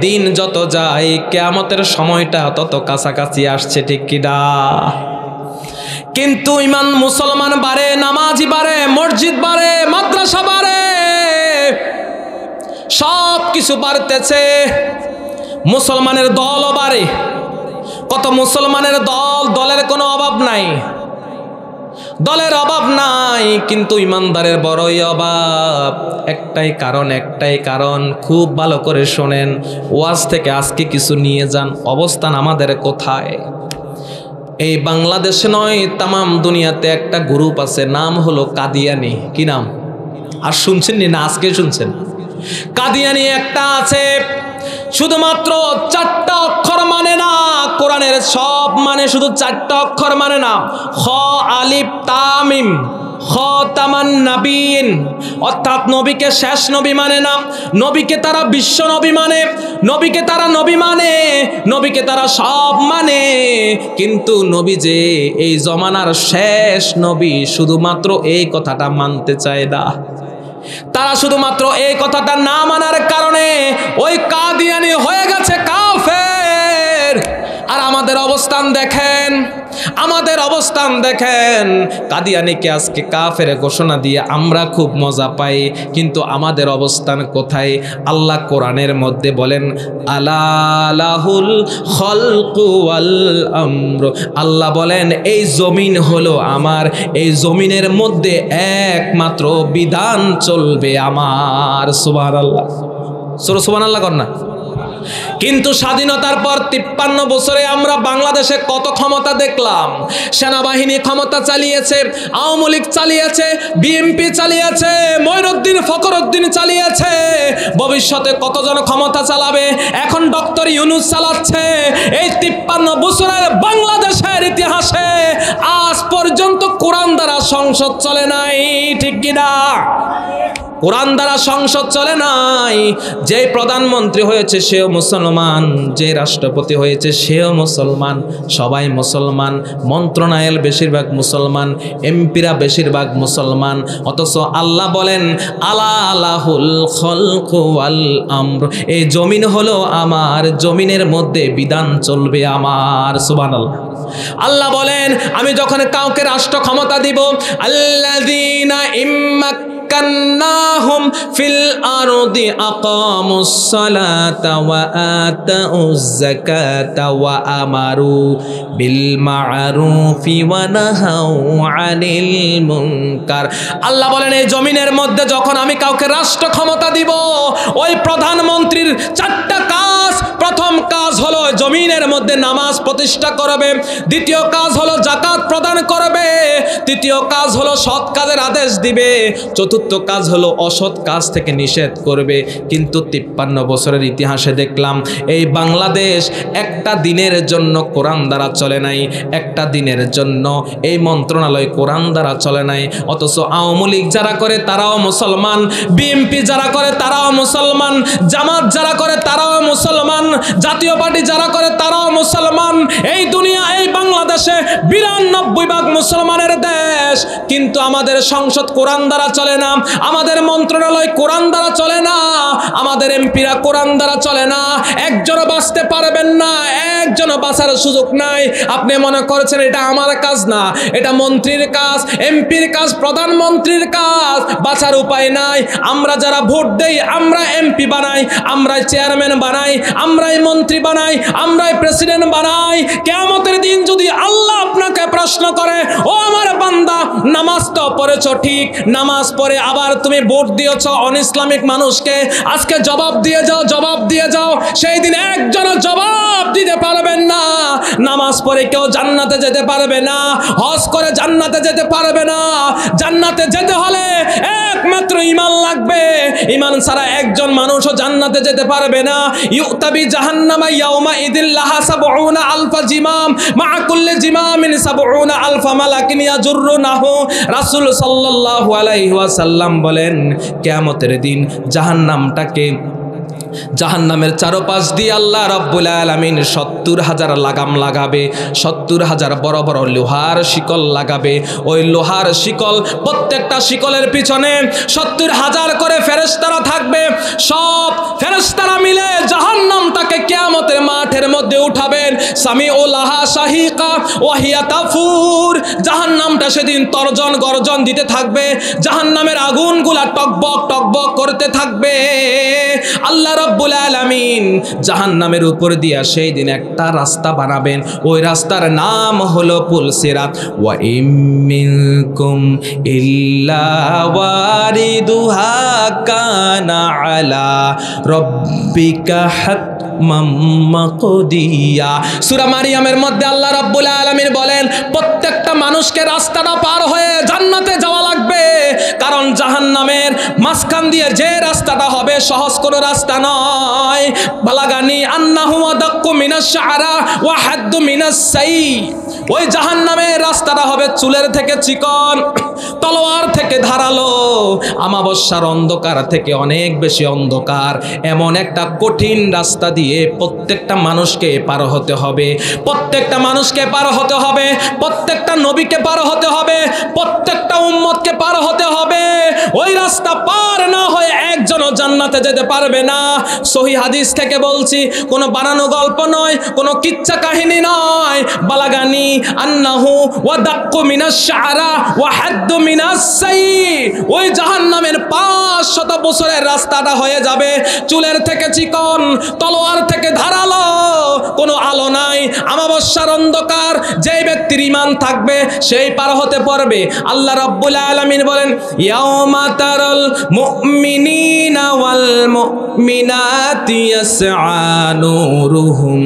[SPEAKER 1] দিন যত যায় কিয়ামতের সময়টা তত কাছাকাছি আসছে। ঠিক কি না? কিন্তু ইমান মুসলমান বাড়ে, নামাজি বাড়ে, মসজিদ বাড়ে, মাদ্রাসা বাড়ে, সব কিছু বাড়তেছে। মুসলমানের দলও বাড়ে, কত মুসলমানের দল, দলের কোনো অভাব নাই, দলের অভাব নাই, কিন্তু ইমানদারের বড়ই অভাব। একটাই কারণ, খুব ভালো করে শোনেন, ওয়াজ থেকে আজকে কিছু নিয়ে যান। অবস্থান আমাদের কোথায়? এই বাংলাদেশে নয়, তামাম দুনিয়াতে একটা গ্রুপ আছে, নাম হলো কাদিয়ানি। কি নাম? আর শুনছেন না? আজকে শুনছেন? কাদিয়ানি একটা আছে, শুধুমাত্র 4টা অক্ষর মানে না, কোরআনের সব মানে শুধু 4টা অক্ষর মানে না। খ আলিফ তা মিম, খাতামান নবীন, অর্থাৎ নবীকে শেষ নবী মানে না, নবীকে তারা বিশ্ব নবী মানে, নবীকে তারা নবী মানে, নবীকে তারা সব মানে, কিন্তু নবী যে এই জমানার শেষ নবী শুধুমাত্র এই কথাটা মানতে চায় না। তারা শুধুমাত্র এই কথাটা না মানার কারণে ওই কাদিয়ানি হয়ে গেছে কাফের। আর আমাদের অবস্থান দেখেন, আমাদের অবস্থান দেখেন। কাদিয়ানিকে আজকে কাফের ঘোষণা দিয়ে আমরা খুব মজা পাই, কিন্তু আমাদের অবস্থান কোথায়? আল্লাহ কোরআনের মধ্যে বলেন আলাহুল খলকু ওয়াল আমর। আল্লাহ বলেন এই জমিন হলো আমার, এই জমিনের মধ্যে একমাত্র বিধান চলবে আমার। সুবহানাল্লাহ, সুবহানাল্লাহ কর না। কিন্তু স্বাধীনতার পর 53 বছরে আমরা বাংলাদেশে কত ক্ষমতা দেখলাম। সেনাবাহিনী ক্ষমতা চালিয়েছে, আওয়ামী লীগ চালিয়েছে, বিএনপি চালিয়েছে, মঈনুদ্দিন ফখরুদ্দিন চালিয়েছে, ভবিষ্যতে কতজন ক্ষমতা চালাবে? এখন ডক্টর ইউনূস চালাচ্ছে। এই 53 বছরের বাংলাদেশের ইতিহাসে আজ পর্যন্ত কোরআন দ্বারা সংসদ চলে নাই। ঠিক কিনা? কোরআন দ্বারা সংসদ চলে নাই। যে প্রধানমন্ত্রী হয়েছে সেও মুসলমান, যে রাষ্ট্রপতি হয়েছে সেও মুসলমান, সবাই মুসলমান, মন্ত্রণালয় বেশিরভাগ মুসলমান, এমপিরা বেশিরভাগ মুসলমান। অথচ আল্লাহ বলেন আলাহুল খলকু ওয়াল আমর, এই জমিন হলো আমার, জমিনের মধ্যে বিধান চলবে আমার। সুবহানাল্লাহ। আল্লাহ বলেন আমি যখন কাউকে রাষ্ট্র ক্ষমতা দিব, আল্লাযীনা ইম্মাক্কান্নাহুম ফিল আরদি আকামুস সালাতা ওয়া আতাউজ যাকাতা ওয়া আমারু বিল মা'রুফি ওয়া নাহাউ আনিল মুনকার। আল্লাহ বলেন এই জমিনের মধ্যে যখন আমি কাউকে রাষ্ট্র ক্ষমতা দিব, ওই প্রধানমন্ত্রীর 4টা কাজ। প্রথম কাজ হলো জমিনের মধ্যে নামাজ প্রতিষ্ঠা করবে, দ্বিতীয় কাজ হলো যাকাত প্রদান করবে, তৃতীয় কাজ হলো সৎ কাজের আদেশ দিবে, চতুর্থ কাজ হলো অসৎ কাজ থেকে নিষেধ করবে। কিন্তু 53 বছরের ইতিহাসে দেখলাম এই বাংলাদেশ একটা দিনের জন্য কোরআন দ্বারা চলে নাই, একটা দিনের জন্য এই মন্ত্রণালয় কোরআন দ্বারা চলে নাই। অথচ আওয়ামী লীগ যারা করে তারাও মুসলমান, বিএনপি যারা করে তারাও মুসলমান, জামাত যারা করে তারাও মুসলমান, জাতীয় পার্টি যারা করে তারাও মুসলমান। এই দুনিয়া, এই বাংলাদেশে 92% মুসলমানের দেশ, কিন্তু আমাদের সংসদ কোরআন দ্বারা চলে না, আমাদের মন্ত্রণালয় কোরআন দ্বারা চলে না, আমাদের এমপিরা কোরআন দ্বারা চলে না। একজনও বাঁচতে পারবেন না, একজনও বাঁচার সুযোগ নাই। আপনি মনে করেছেন এটা আমার কাজ না, এটা মন্ত্রীর কাজ, এমপির কাজ, প্রধানমন্ত্রীর কাজ, বাঁচার উপায় নাই। আমরা যারা ভোট দেই, আমরা এমপি বানাই, আমরাই চেয়ারম্যান বানাই, আমরাই মন্ত্রী বানাই, আমরাই প্রেসিডেন্ট বানাই। কিয়ামতের দিন যদি আল্লাহ আপনাকে প্রশ্ন করে, ও আমার বান্দা, নামাজ তো পড়েছ ঠিক, নামাজ পড়ে আবার তুমি ভোট দিয়েছ অন ইসলামিক মানুষকে, আজকে জবাব দিয়ে যাও, জবাব দিয়ে যাও। সেই দিন একজনও জবাব দিতে পারবেন না। নামাজ পড়ে কেউ জান্নাতে যেতে পারবে না, হজ করে জান্নাতে যেতে পারবে না। জান্নাতে যেতে হলে একমাত্র ঈমান লাগবে, ঈমান ছাড়া একজন মানুষও জান্নাতে যেতে পারবে না। ইউতাবি জাহান্নামা ইয়াউমা ইদিল লাহা ৭০ আলফা জিমাম মা কুল্লি জিমামিন ৭০ আলফা মালাকিন ইয়াজুরুনাহু। রাসূল সাল্লাল্লাহু আলাইহি ওয়াসাল্লাম বলেন, কিয়ামতের দিন জাহান্নামের চারপাশ দিয়ে আল্লাহ রাব্বুল আলামিন ৭০,০০০ লাগাম লাগাবে, ৭০,০০০ বড় বড় লোহার শিকল লাগাবে। ওই লোহার শিকল, প্রত্যেকটা শিকলের পিছনে ৭০,০০০ করে ফেরেশতারা থাকবে। সব ফেরেশতারা মিলে জাহান্নামটাকে কিয়ামতের মাঠের মধ্যে উঠাবেন। সামিউ লাহা শাহিকা ওয়া হিয়া তাফুর। জাহান্নামটা সেদিন তর্জন গর্জন দিতে থাকবে, জাহান্নামের আগুনগুলা টকবক টকবক করতে থাকবে। আল্লাহ রাব্বুল আলামিন জাহান্নামের উপর দিয়া সেই দিন একটা রাস্তা বানাবেন, ওই রাস্তার নাম হলো পুল সিরাত। ওয়া ইম মিনকুম ইল্লা ওয়ারিদুহা কানা আলা রাব্বিকা হাতমাম মাকদিয়া। সূরা মারিয়ামের মধ্যে আল্লাহ রাব্বুল আলামিন বলেন, প্রত্যেকটা মানুষকে রাস্তাটা পার হয়ে জান্নাতে যাওয়া লাগবে, কারণ জাহান্নামের মাঝখান দিয়ে যে রাস্তাটা হবে সহজ কোনো রাস্তা নয়। বালাগানি আন্নাহু আদাক্কু মিনাশ শাআরা ওয়া হাদ্দু মিনাস সাই। ওই জাহান্নামের রাস্তাটা হবে চুলের থেকে চিকন, তলোয়ার থেকে ধারালো, আমাবস্যার অন্ধকার থেকে অনেক বেশি অন্ধকার। এমন একটা কঠিন রাস্তা দিয়ে প্রত্যেকটা মানুষকে পার হতে হবে, প্রত্যেকটা মানুষকে পার হতে হবে, প্রত্যেকটা নবীকে পার হতে হবে, প্রত্যেকটা উম্মতকে পার হতে হবে। ওই রাস্তা পার না হয়ে একজনও জান্নাতে যেতে পারবে না। সহিহ হাদিস থেকে বলছি, কোনো বানানো গল্প নয়, কোনো কিচ্ছা কাহিনী নয়। বালাগানি আন্নাহু ওয়া দাক্কু মিনাশ শাআরা ওয়া হাদ্দু মিনাস সাই। ওই জাহান্নামের ৫০০ বছরের রাস্তাটা হয়ে যাবে চুলের থেকে চিকন, তলোয়ার থেকে ধারালো, কোনো আলো নাই, আমাবস্যার অন্ধকার। যেই ব্যক্তির ঈমান থাকবে সেই পার হতে পারবে। আল্লাহ রাব্বুল আলামিন বলেন, ইয়াউমা তারাল মুমিনিনা ওয়াল মুমিনাতি ইয়াসআ নূরুহুম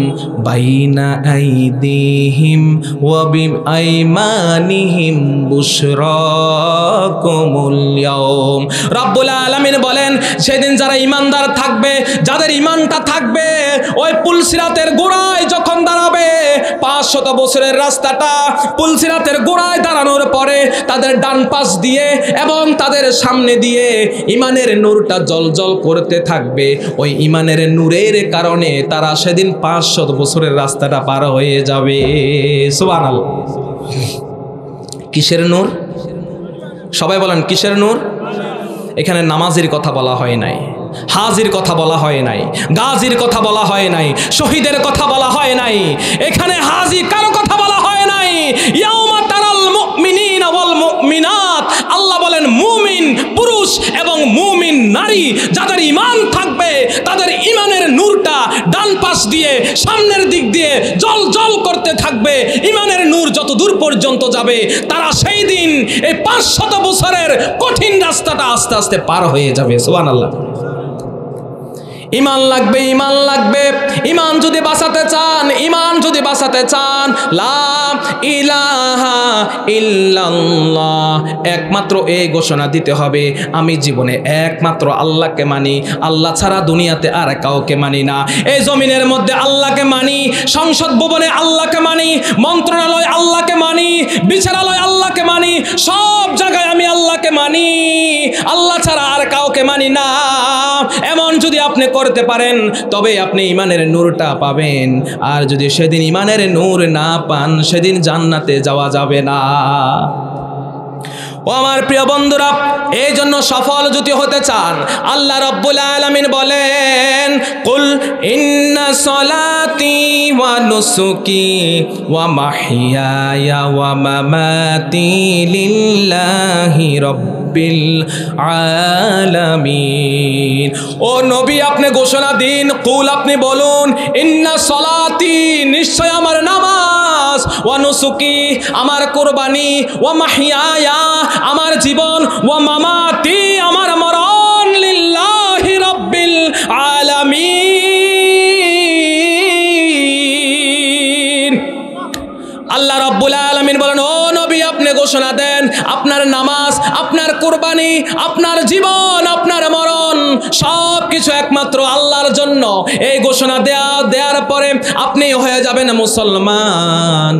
[SPEAKER 1] বাইনা আইদিহিম ওয়া বিআইমানিহিম বুশরাকুমুল ইয়াউম। রাব্বুল আলামিন বলেন, সেদিন যারা ঈমানদার থাকবে, যাদের ঈমানটা থাকবে, ওই পুল সিরাতের গোড়ায় যখন দাঁড়াবে, ৫০০ বছরের রাস্তাটা পুল সিরাতের গোড়ায় দাঁড়ানোর পরে তাদের ডান পাশ দিয়ে এবং তাদের সামনে দিয়ে ঈমানের নূরটা জ্বলজ্বল করতে থাকবে। ওই ঈমানের নূরের কারণে তারা সেদিন ৫০০ বছরের রাস্তাটা পার হয়ে যাবে। সুবহানাল্লাহ। কিসের নূর? সবাই বলেন কিসের নূর? এখানে নামাজের কথা বলা হয় নাই, হাজির কথা বলা হয় নাই, গাজীর কথা বলা হয় নাই, শহীদের কথা বলা হয় নাই। এখানে হাজি কারো কথা বলা হয় নাই। ইয়াউমা তারাল মুমিনিনা ওয়াল মুমিনাত। আল্লাহ বলেন, মুমিন পুরুষ এবং মুমিন নারী যাদের ঈমান থাকবে, তাদের ঈমানের নূরটা ডান পাশ দিয়ে সামনের দিক দিয়ে জল জল করতে থাকবে। ঈমানের নূর যত দূর পর্যন্ত যাবে, তারা সেই দিন এই ৫০০ বছরের কঠিন রাস্তাটা আস্তে আস্তে পার হয়ে যাবে। সুবহানাল্লাহ। ইমান লাগবে, ইমান লাগবে। ইমান যদি বাঁচাতে চান, ইমান যদি বাঁচাতে চান, লা ইলাহা ইল্লাল্লাহ, একমাত্র এই ঘোষণা দিতে হবে, আমি জীবনে একমাত্র আল্লাহকে মানি, আল্লাহ ছাড়া দুনিয়াতে আর কাউকে মানি না। এই জমিনের মধ্যে আল্লাহকে মানি, সংসদ ভবনে আল্লাহকে মানি, মন্ত্রণালয় আল্লাহকে মানি, বিচারালয় আল্লাহকে মানি, সব জায়গায় আমি আল্লাহকে মানি, আল্লাহ ছাড়া আর কাউকে মানি না। এমন যদি আপনি করতে পারেন তবে আপনি ইমানের নূরটা পাবেন। আর যদি সেদিন ইমানের নূর না পান, সেদিন জান্নাতে যাওয়া যাবে না। ও আমার প্রিয় বন্ধুরা, এই জন্য সফল যদি হতে চান, আল্লাহ রাব্বুল আলামিন বলেন, কুল ইন্না সলাতি ওয়া নুসুকি ওয়া মাহইয়ায়া ওয়া মামাতি লিল্লাহি রাব্বিল আলামিন। ও নবী, আপনি ঘোষণা দিন, কুল, আপনি বলুন, ইন্না সলাতি, নিশ্চয় আমার নামাজ, ওয়া নুসুকি, আমার কুরবানি, ওয়া মাহইয়ায়া, আমার জীবন, ওয়া মামাতি, আমার মরণ, লিল্লাহি রাব্বিল আলামিন। আল্লাহ রাব্বুল আলামিন বলেন, ও নবী, আপনি ঘোষণা দেন, আপনার নামাজ, আপনার কুরবানি, আপনার জীবন, আপনার মরণ, সব কিছু একমাত্র আল্লাহর জন্য। এই ঘোষণা দেওয়ার পরে আপনি হয়ে যাবেন মুসলমান।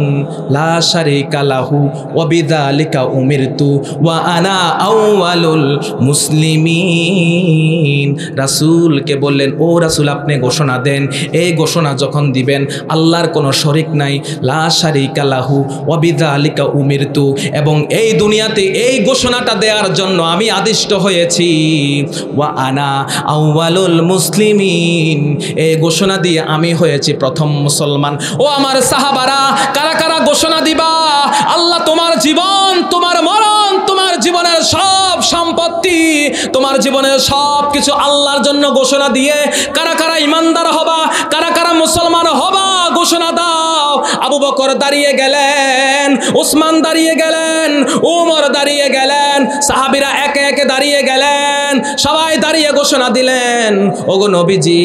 [SPEAKER 1] লা শারিকা লাহু ওয়া বিযালিকা উমিরতু ওয়া আনা আউয়ালুল মুসলিমিন। রাসূলকে বললেন, ও রাসূল, আপনি ঘোষণা দেন, এই ঘোষণা যখন দিবেন, আল্লাহর কোনো শরীক নাই, লা শারিকা লাহু ওয়া বিযালিকা উমিরতু, এবং এই দুনিয়াতে এই ঘোষণাটা দেওয়ার জন্য আমি আদিষ্ট হয়েছি, ওয়া আনা আউয়ালুল মুসলিমিন, এই ঘোষণা দিয়ে আমি হয়েছি প্রথম মুসলমান। ও আমার সাহাবারা, কারা কারা ঘোষণা দিবা, আল্লাহ তোমার জীবন, তোমার মরণ, তোমার জীবনের সব সম্পত্তি, তোমার জীবনের সব কিছু আল্লাহর জন্য ঘোষণা দিয়ে কারা কারা ইমানদার হবা, কারা কারা মুসলমান হবা, ঘোষণা দাও। আবু বকর দাঁড়িয়ে গেলেন, উসমান দাঁড়িয়ে গেলেন, উমর দাঁড়িয়ে গেলেন, সাহাবীরা একে একে দাঁড়িয়ে গেলেন, সবাই দাঁড়িয়ে ঘোষণা দিলেন, ওগো নবীজি,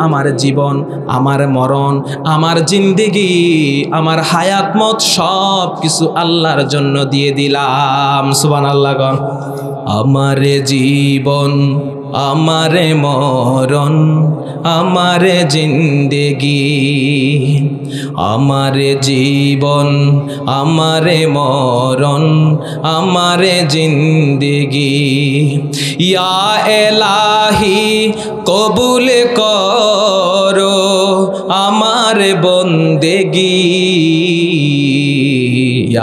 [SPEAKER 1] আমার জীবন, আমার মরণ, আমার জিন্দেগি, আমার হায়াত মত সব কিছু আল্লাহর জন্য দিয়ে দিলাম। সুবহানাল্লাহ। আমার জীবন, আমার মরণ, আমার জিন্দেগি, আমার জীবন, আমার মরণ, আমার জিন্দেগি, ইয়া এলাহি কবুল করো আমার বন্দেগি,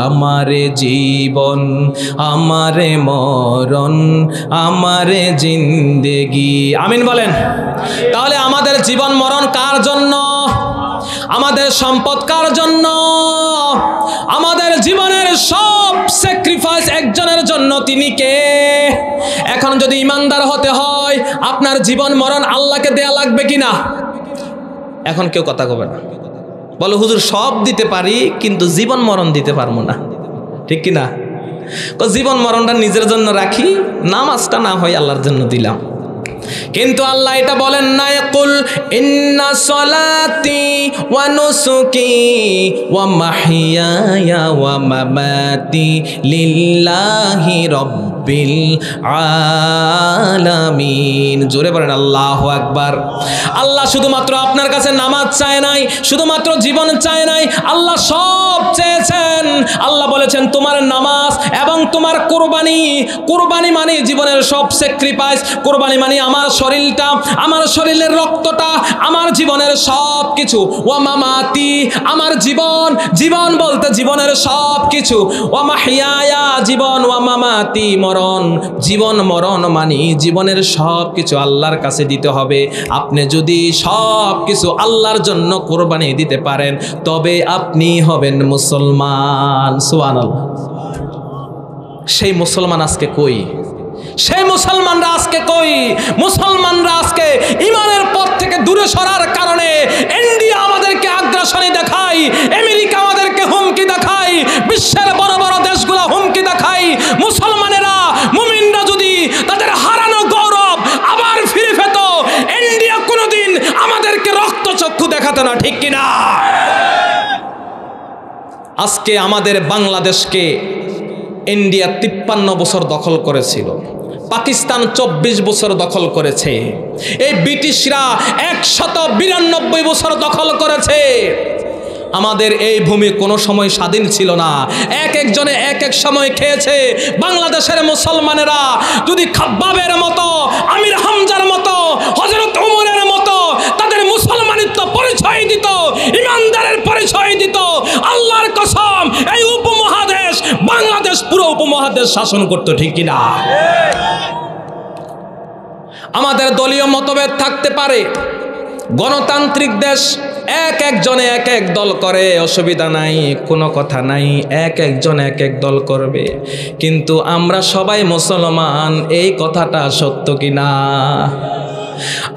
[SPEAKER 1] আমার জীবন, আমার মরণ, আমার জিন্দেগি। আমিন বলেন। তাহলে আমাদের জীবন মরণ কার জন্য? আমাদের সম্পদ কার জন্য? আমাদের জীবনের সব স্যাক্রিফাইস একজনের জন্য, তিনি কে? এখন যদি ইমানদার হতে হয়, আপনার জীবন মরণ আল্লাহকে দেয়া লাগবে কিনা? এখন কেউ কথা কবে না, বলো হুজুর সব দিতে পারি কিন্তু জীবন মরণ দিতে পারবো না, ঠিক কিনা? জীবন মরণটা নিজের জন্য রাখি, নামাজটা না হয় আল্লাহর জন্য দিলাম। কিন্তু আল্লাহ এটা বলেন না, কুল ইন্না সলাতি ওয়া নুসুকি ওয়া মাহইয়ায়া ওয়া মামাতি লিল্লাহি রাব্বিল আলামিন। জোরে বলেন আল্লাহু আকবার। আল্লাহ শুধুমাত্র আপনার কাছে নামাজ চায় নাই, শুধুমাত্র জীবন চায় নাই, আল্লাহ সব চেয়েছেন। আল্লাহ বলেছেন, তোমার নামাজ এবং তোমার কুরবানি, কুরবানি মানে জীবনের সব স্যাক্রিফাইস, কুরবানি মানে আমার শরীরটা, আমার শরীরের রক্তটা, আমার জীবনের সব কিছু, ওয়া মামাতি, আমার জীবন, জীবন বলতে জীবনের সব কিছু, ওয়া মাহইয়ায়া, জীবন, ওয়া মামাতি, মরণ, জীবন মরণ মানে জীবনের সব কিছু আল্লাহর কাছে দিতে হবে। আপনি যদি সব কিছু আল্লাহর জন্য কুরবানি দিতে পারেন, তবে আপনি হবেন মুসলমান। সুবহানাল্লাহ। সেই মুসলমান আজকে কই? সেই মুসলমানরা আজকে কই? মুসলমানরা আজকে ইমানের পথ থেকে দূরে সরার কারণে ইন্ডিয়া আমাদেরকে আগ্রাসনী দেখায়, আমেরিকা আমাদেরকে হুমকি দেখায়, বিশ্বের বড় বড় দেশগুলো হুমকি দেখায়। মুসলমানেরা, মুমিনরা যদি তাদের হারানো গৌরব আবার ফিরে পেত, ইন্ডিয়া কোনোদিন আজকে আমাদের বাংলাদেশকে ইন্ডিয়া 53 বছর দখল করেছিল, পাকিস্তান 24 বছর দখল করেছে, এই ব্রিটিশরা 192 বছর দখল করেছে। আমাদের এই ভূমি কোনো সময় স্বাধীন ছিল না, এক একজনে এক এক সময় খেয়েছে। বাংলাদেশের মুসলমানেরা যদি খাব্বাবের মতো, আমির হামজার মতো, হযরত ওমরের মতো তাদের মুসলমানিত্ব পরিচয় দিত, ইমানদারের পরিচয় দিত, আল্লাহর কসম এই উপমহাদেশ বাংলাদেশ পুরো উপমহাদেশ শাসন করতো, ঠিক কিনা? আমাদের দলীয় মতভেদ থাকতে পারে, গণতান্ত্রিক দেশ, এক একজনে এক এক দল করে, অসুবিধা নাই, কোনো কথা নাই, এক একজন এক এক দল করবে, কিন্তু আমরা সবাই মুসলমান, এই কথাটা সত্য কিনা?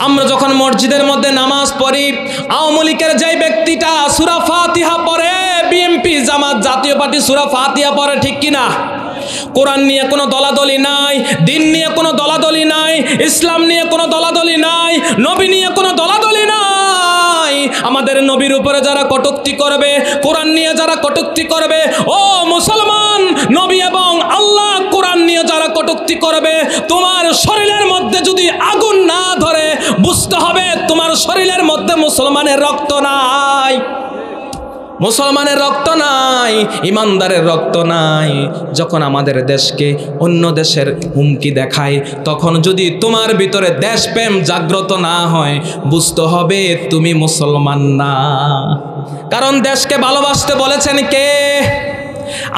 [SPEAKER 1] আমরা যখন মসজিদের মধ্যে নামাজ পড়ি, আওয়ামী লীগের যে ব্যক্তিটা সূরা ফাতিহা পড়ে, বিএনপি জামাত জাতীয় পার্টি সূরা ফাতিহা পড়ে, ঠিক কিনা? কোরআন নিয়ে কোনো দলাদলি নাই, দিন নিয়ে কোনো দলাদলি নাই, ইসলাম নিয়ে কোনো দলাদলি নাই, নবী নিয়ে কোনো দলাদলি নাই। আমাদের নবীর উপরে যারা কটূক্তি করবে, কোরআন নিয়ে যারা কটূক্তি করবে, ও মুসলমান, নবী এবং আল্লাহ কোরআন নিয়ে যারা কটূক্তি করবে, তোমার শরীরের মধ্যে যদি আগুন না ধরে বুঝতে হবে তোমার শরীরের মধ্যে মুসলমানের রক্ত নাই, মুসলমানের রক্ত নাই, ইমানদারের রক্ত নাই। যখন আমাদের দেশকে অন্য দেশের হুমকি দেখায়, তখন যদি তোমার ভিতরে দেশপ্রেম জাগ্রত না হয়, বুঝতে হবে তুমি মুসলমান না। কারণ দেশকে ভালোবাসতে বলেছেন কে?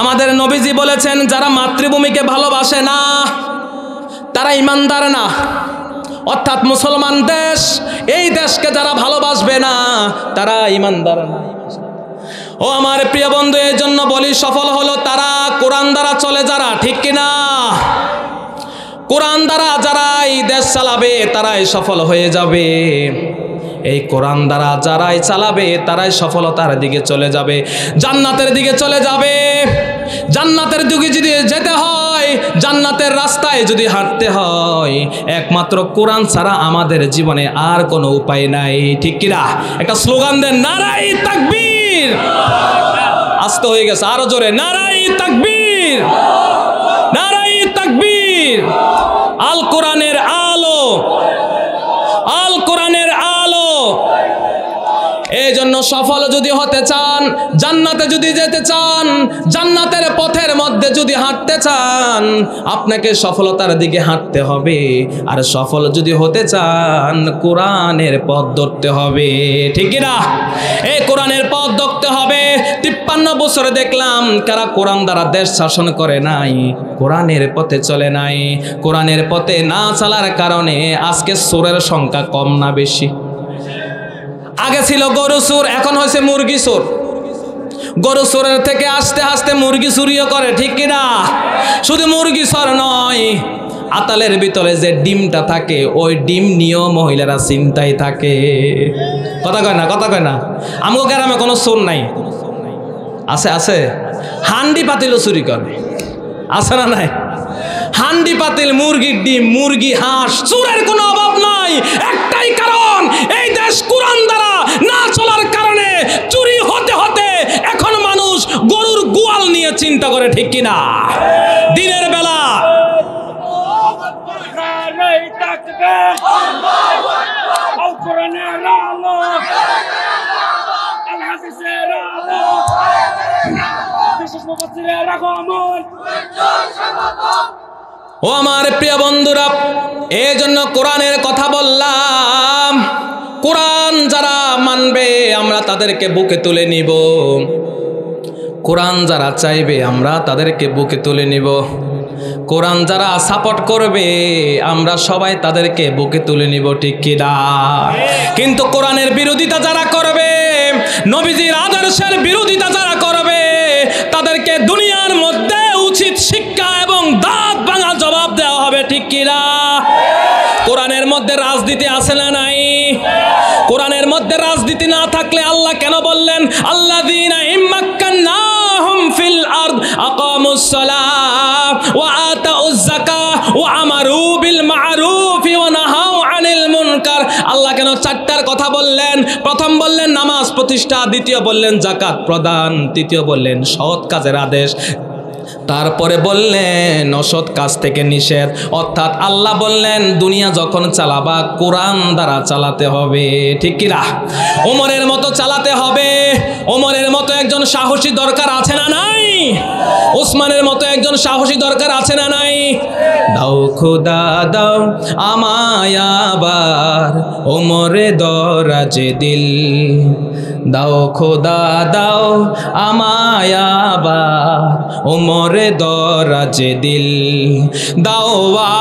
[SPEAKER 1] আমাদের নবীজি বলেছেন, যারা মাতৃভূমিকে ভালোবাসে না তারা ইমানদার না। অর্থাৎ মুসলমান দেশ, এই দেশকে যারা ভালোবাসবে না তারা ইমানদার না। ও আমার প্রিয় বন্ধু, এই জন্য বলি, সফল হলো তারা কোরআন দ্বারা চলে যারা, ঠিক কিনা? কোরআন দ্বারা যারা এই দেশ চালাবে তারাই সফল হয়ে যাবে। এই কোরআন দ্বারা যারাই চালাবে তারাই সফলতার দিকে চলে যাবে, জান্নাতের দিকে চলে যাবে। জান্নাতের দিকে যদি যেতে হয়, জান্নাতের রাস্তায় যদি হাঁটতে হয়, একমাত্র কোরআন ছাড়া আমাদের জীবনে আর কোনো উপায় নাই, ঠিক কিনা? একটা স্লোগান দেন, নারায়ে তাকবীর। আস্তে হয়ে গেছে, আরো জোরে, নারায়ে তাকবীর, নারায়ে তাকবীর। আল কোরআনের আলো, আল কোরআনের আলো। এই জন্য সফল যদি হতে চান, জান্নাতে যদি যেতে চান, জান্নাতের পথের মধ্যে যদি হাঁটতে চান, আপনাকে সফলতার দিকে হাঁটতে হবে। আর সফল যদি হতে চান, কোরআনের পথ ধরতে হবে, ঠিক না? এই কোরআনের পথ ধরতে হবে। 53 বছরে দেখলাম কারা কোরআন দ্বারা দেশ শাসন করে নাই, কোরআনের পথে চলে নাই। কোরআনের পথে না চলার কারণে আজকে চোরের সংখ্যা কম না বেশি? আগে ছিল গরু চোর, এখন হয়েছে মুরগি চোর। গরু চোরের থেকে আস্তে আস্তে মুরগি চুরিও করে, ঠিক কিনা? শুধু মুরগি চোর নয়, আতালের ভিতরে যে ডিমটা থাকে ওই ডিম নিয়েও মহিলারা চিন্তায় থাকে। কথা কয় না, কথা কয় না? আমগো গ্রামে কোনো চোর নাই, আছে? আছে। হান্ডি পাতিলও চুরি করে, আছে না নাই? হান্ডি পাতিল, মুরগির ডিম, মুরগি, হাঁস, চোরের কোনো অভাব নাই। একটাই কারণ, এই দেশ কোরআন দ্বারা না চলার কারণে চুরি হতে হতে এখন মানুষ গরুর গোয়াল নিয়ে চিন্তা করে, ঠিক কিনা? দিনের বেলা ও আমার প্রিয় বন্ধুরা, এই জন্য কোরআনের কথা বললাম। কোরআন যারা মানবে আমরা তাদেরকে বুকে তুলে নিব, কোরআন যারা চাইবে আমরা তাদেরকে বুকে তুলে নিব, কোরআন যারা সাপোর্ট করবে আমরা সবাই তাদেরকে বুকে তুলে নিব, ঠিক কি না? কিন্তু কোরআনের বিরোধিতা যারা করবে, নবীজির আদর্শের বিরোধিতা যারা করবে, তাদেরকে দুনিয়ার মধ্যে উচিত শিক্ষা এবং দাঁত ভাঙা জবাব দেওয়া হবে, ঠিক কি না? কোরআনের মধ্যে রাজনীতি আছে না নাই? কোরআনের মধ্যে রাজনীতি না থাকলে আল্লাহ কেন বললেন, আল্লাযীনা ইম্মাক্কান্নাহুম ফিল আরদ আকামুস সালাহ ওয়া আতাউজ যাকাহ ওয়া আমারু বিল মা'রুফি ওয়া নাহাউ আনিল মুনকার। আল্লাহ আল্লাহ কেন চারটার কথা বললেন? প্রথম বললেন নামাজ প্রতিষ্ঠা, দ্বিতীয় বললেন যাকাত প্রদান, তৃতীয় বললেন সৎ কাজের আদেশ, তারপরে বললেন অসৎ কাজ থেকে নিষেধ। অর্থাৎ আল্লাহ বললেন দুনিয়া যখন চালাবা কোরআন দ্বারা চালাতে হবে, ঠিক কি না? ওমরের মতো চালাতে হবে। ওমরের মতো একজন সাহসী দরকার আছে না নাই? ওসমানের মতো একজন সাহসী দরকার আছে না নাই? দাও খোদা দাও আমায় আবার ওমরে দরাজে দিল, দাও খোদা দাও আমায় আবার ওমরে দরাজে দিল, দাও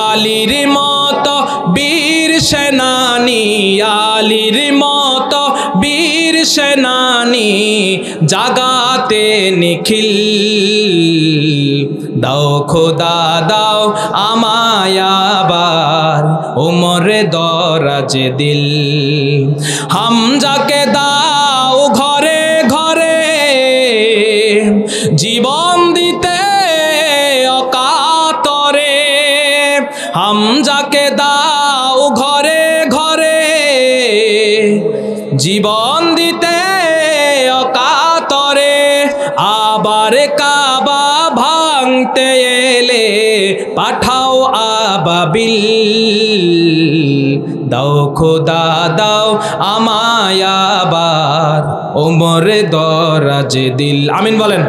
[SPEAKER 1] আলীর মতো বীর সেনানী, আলীর মতো বীর সেনানী জাগাতে নিখিল, দাও খোদা দাও আমায় আবার ওমরে দরাজে দিল, হামজাকে দাও ঘরে ঘরে জীবন দিতে অকাতরে, হামজাকে দাও ঘরে ঘরে জীবন দিতে অকাতরে, আবার কাবা ভাঙতে এলে পাঠাও আবাবিল, দাও খোদা দাও আমায় আবার ওমরে দরাজে দিল। আমিন বলেন।